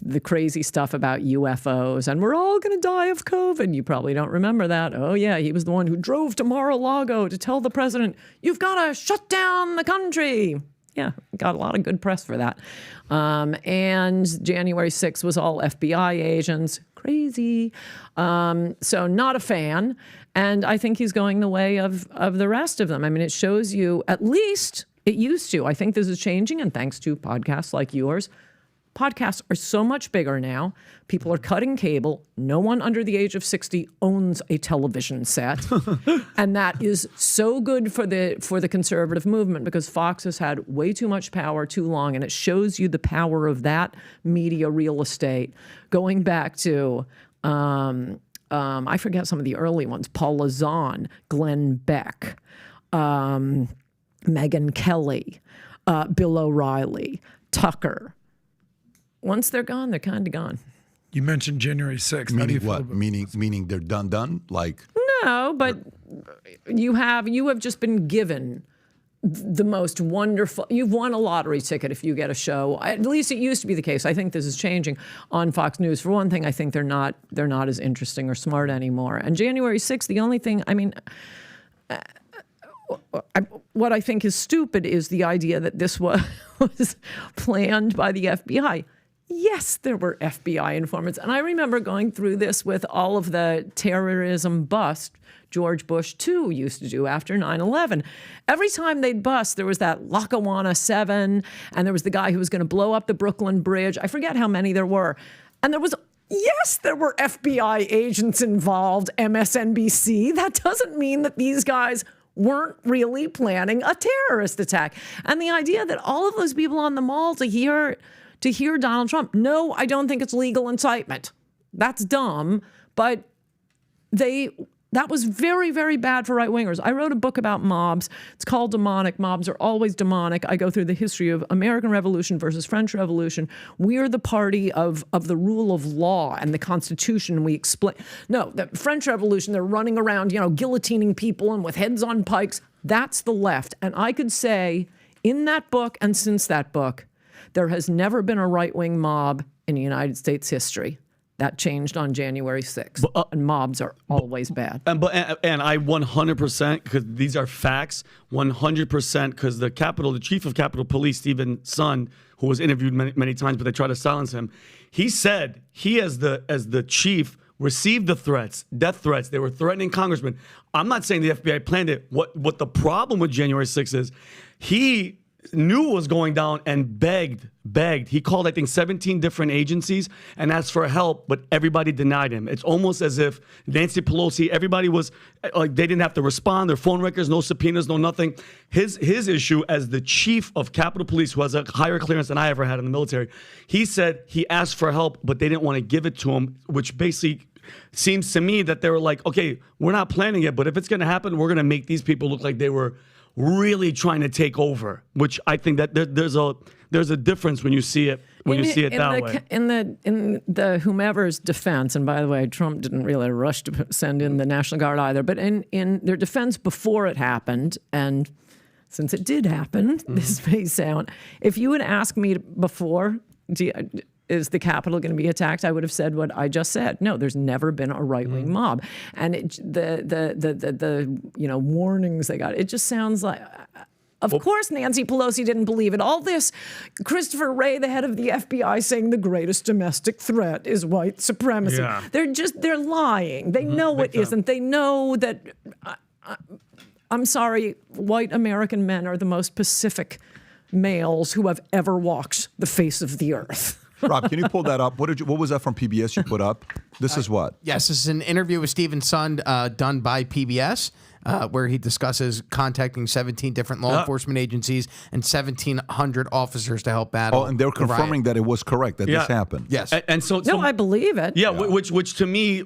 the crazy stuff about UFOs, and we're all going to die of COVID. You probably don't remember that. Oh, yeah, he was the one who drove to Mar-a-Lago to tell the president, you've got to shut down the country. Yeah, got a lot of good press for that. And January 6th was all FBI agents. Crazy. So not a fan. And I think he's going the way of the rest of them. I mean, it shows you, at least it used to. I think this is changing, and thanks to podcasts like yours, Podcasts are so much bigger now. People are cutting cable. No one under the age of 60 owns a television set. And that is so good for the conservative movement, because Fox has had way too much power too long, and it shows you the power of that media real estate. Going back to, I forget some of the early ones, Paula Zahn, Glenn Beck, Megyn Kelly, Bill O'Reilly, Tucker. Once they're gone, they're kind of gone. You mentioned January 6th. How do you Meaning feel what? about- Meaning they're done? Like, No, but you have just been given the most wonderful. You've won a lottery ticket if you get a show. At least it used to be the case. I think this is changing on Fox News. For one thing, I think they're not as interesting or smart anymore. And January 6th, the only thing, I mean, what I think is stupid is the idea that this was planned by the FBI. Yes, there were FBI informants. And I remember going through this with all of the terrorism bust George Bush, too, used to do after 9/11. Every time they'd bust, there was that Lackawanna 7, and there was the guy who was going to blow up the Brooklyn Bridge. I forget how many there were. And there were FBI agents involved, MSNBC. That doesn't mean that these guys weren't really planning a terrorist attack. And the idea that all of those people on the mall to hear Donald Trump, no, I don't think it's legal incitement. That's dumb, but that was very, very bad for right-wingers. I wrote a book about mobs. It's called Demonic. Mobs are always demonic. I go through the history of American Revolution versus French Revolution. We're the party of the rule of law and the Constitution. We explain. No, the French Revolution, they're running around, guillotining people and with heads on pikes. That's the left. And I could say in that book and since that book, there has never been a right-wing mob in United States history. That changed on January 6th, and mobs are always bad. And I 100%, because these are facts, 100%, because the chief of Capitol Police, Stephen Sun, who was interviewed many times, but they tried to silence him, he said he, as the chief, received the threats, death threats. They were threatening congressmen. I'm not saying the FBI planned it. What the problem with January 6th is, he knew it was going down and begged. He called, I think, 17 different agencies and asked for help, but everybody denied him. It's almost as if Nancy Pelosi, everybody was like, they didn't have to respond. Their phone records, no subpoenas, no nothing. His issue as the chief of Capitol Police, who has a higher clearance than I ever had in the military, he said he asked for help, but they didn't want to give it to him, which basically seems to me that they were like, okay, we're not planning it, but if it's going to happen, we're going to make these people look like they were really trying to take over, which I think that there's a difference when you see it that way. In the whomever's defense, and by the way, Trump didn't really rush to send in the National Guard either, but in their defense before it happened, and since it did happen, this may sound, if you had asked me before, is the Capitol going to be attacked? I would have said what I just said. No, there's never been a right-wing mob, and the warnings they got. It just sounds like, of course, Nancy Pelosi didn't believe it. All this, Christopher Wray, the head of the FBI, saying the greatest domestic threat is white supremacy. Yeah. They're lying. They know it isn't. They know that. I'm sorry, white American men are the most pacific males who have ever walked the face of the earth. Rob, can you pull that up? What was that from PBS you put up? This is what? Yes, this is an interview with Stephen Sun done by PBS, where he discusses contacting 17 different law enforcement agencies and 1,700 officers to help battle. Oh, and they're confirming that it was correct, that this happened. Yes. And so no, I believe it. Yeah, which to me,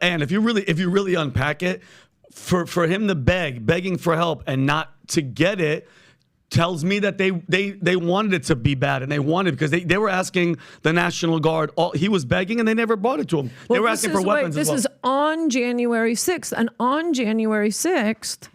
and if you really unpack it, for him to begging for help and not to get it, tells me that they wanted it to be bad, and they wanted, because they were asking the National Guard. He was begging, and they never brought it to him. They were asking for weapons as well. This is on January 6th, and on January 6th,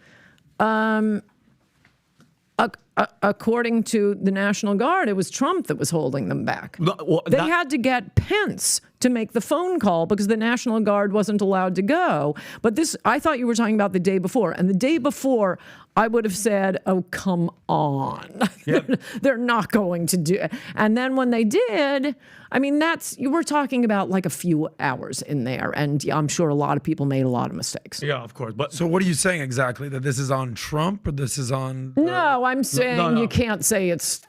according to the National Guard, it was Trump that was holding them back. They had to get Pence to make the phone call because the National Guard wasn't allowed to go. But this, I thought you were talking about the day before. And the day before, I would have said, oh, come on. Yep. They're not going to do it. And then when they did, I mean, you were talking about like a few hours in there. And I'm sure a lot of people made a lot of mistakes. Yeah, of course. But so what are you saying exactly? That this is on Trump or this is on... No, I'm saying you can't say it's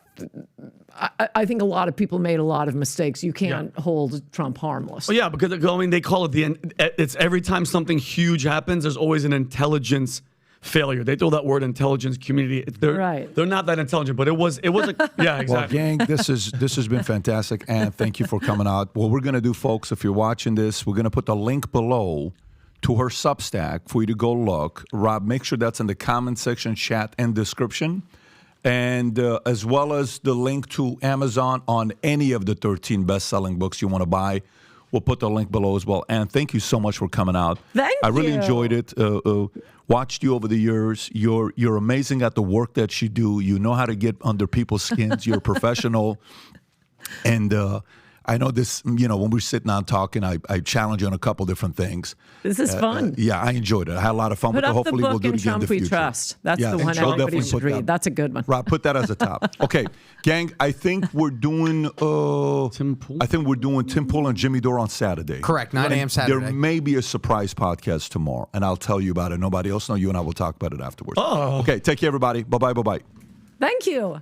I think a lot of people made a lot of mistakes. You can't hold Trump harmless. Well, yeah, because I mean, they call it it's every time something huge happens, there's always an intelligence failure. They throw that word intelligence community. They're not that intelligent, but it was yeah, exactly. Well, gang, this has been fantastic, and thank you for coming out. What we're gonna do, folks, if you're watching this, we're gonna put the link below to her Substack for you to go look. Rob, make sure that's in the comment section, chat, and description. And as well as the link to Amazon on any of the 13 best-selling books you want to buy. We'll put the link below as well. And thank you so much for coming out. Thank I really you. enjoyed it. Watched you over the years. You're amazing at the work that you do. You know how to get under people's skins. You're a professional. And I know this, when we're sitting down talking, I challenge you on a couple different things. This is fun. Yeah, I enjoyed it. I had a lot of fun Put with it. up Hopefully the we'll book do in it again in the Trump We future. Trust. That's Yeah, the one I'll everybody definitely should put that. read. That's a good one. Rob, put that as a top. Okay, gang, I think we're doing Tim Pool? I think we're doing Tim Pool and Jimmy Dore on Saturday. Correct, 9 a.m. Saturday. There may be a surprise podcast tomorrow, and I'll tell you about it. Nobody else know. You and I will talk about it afterwards. Oh. Okay, take care, everybody. Bye-bye, bye-bye. Thank you.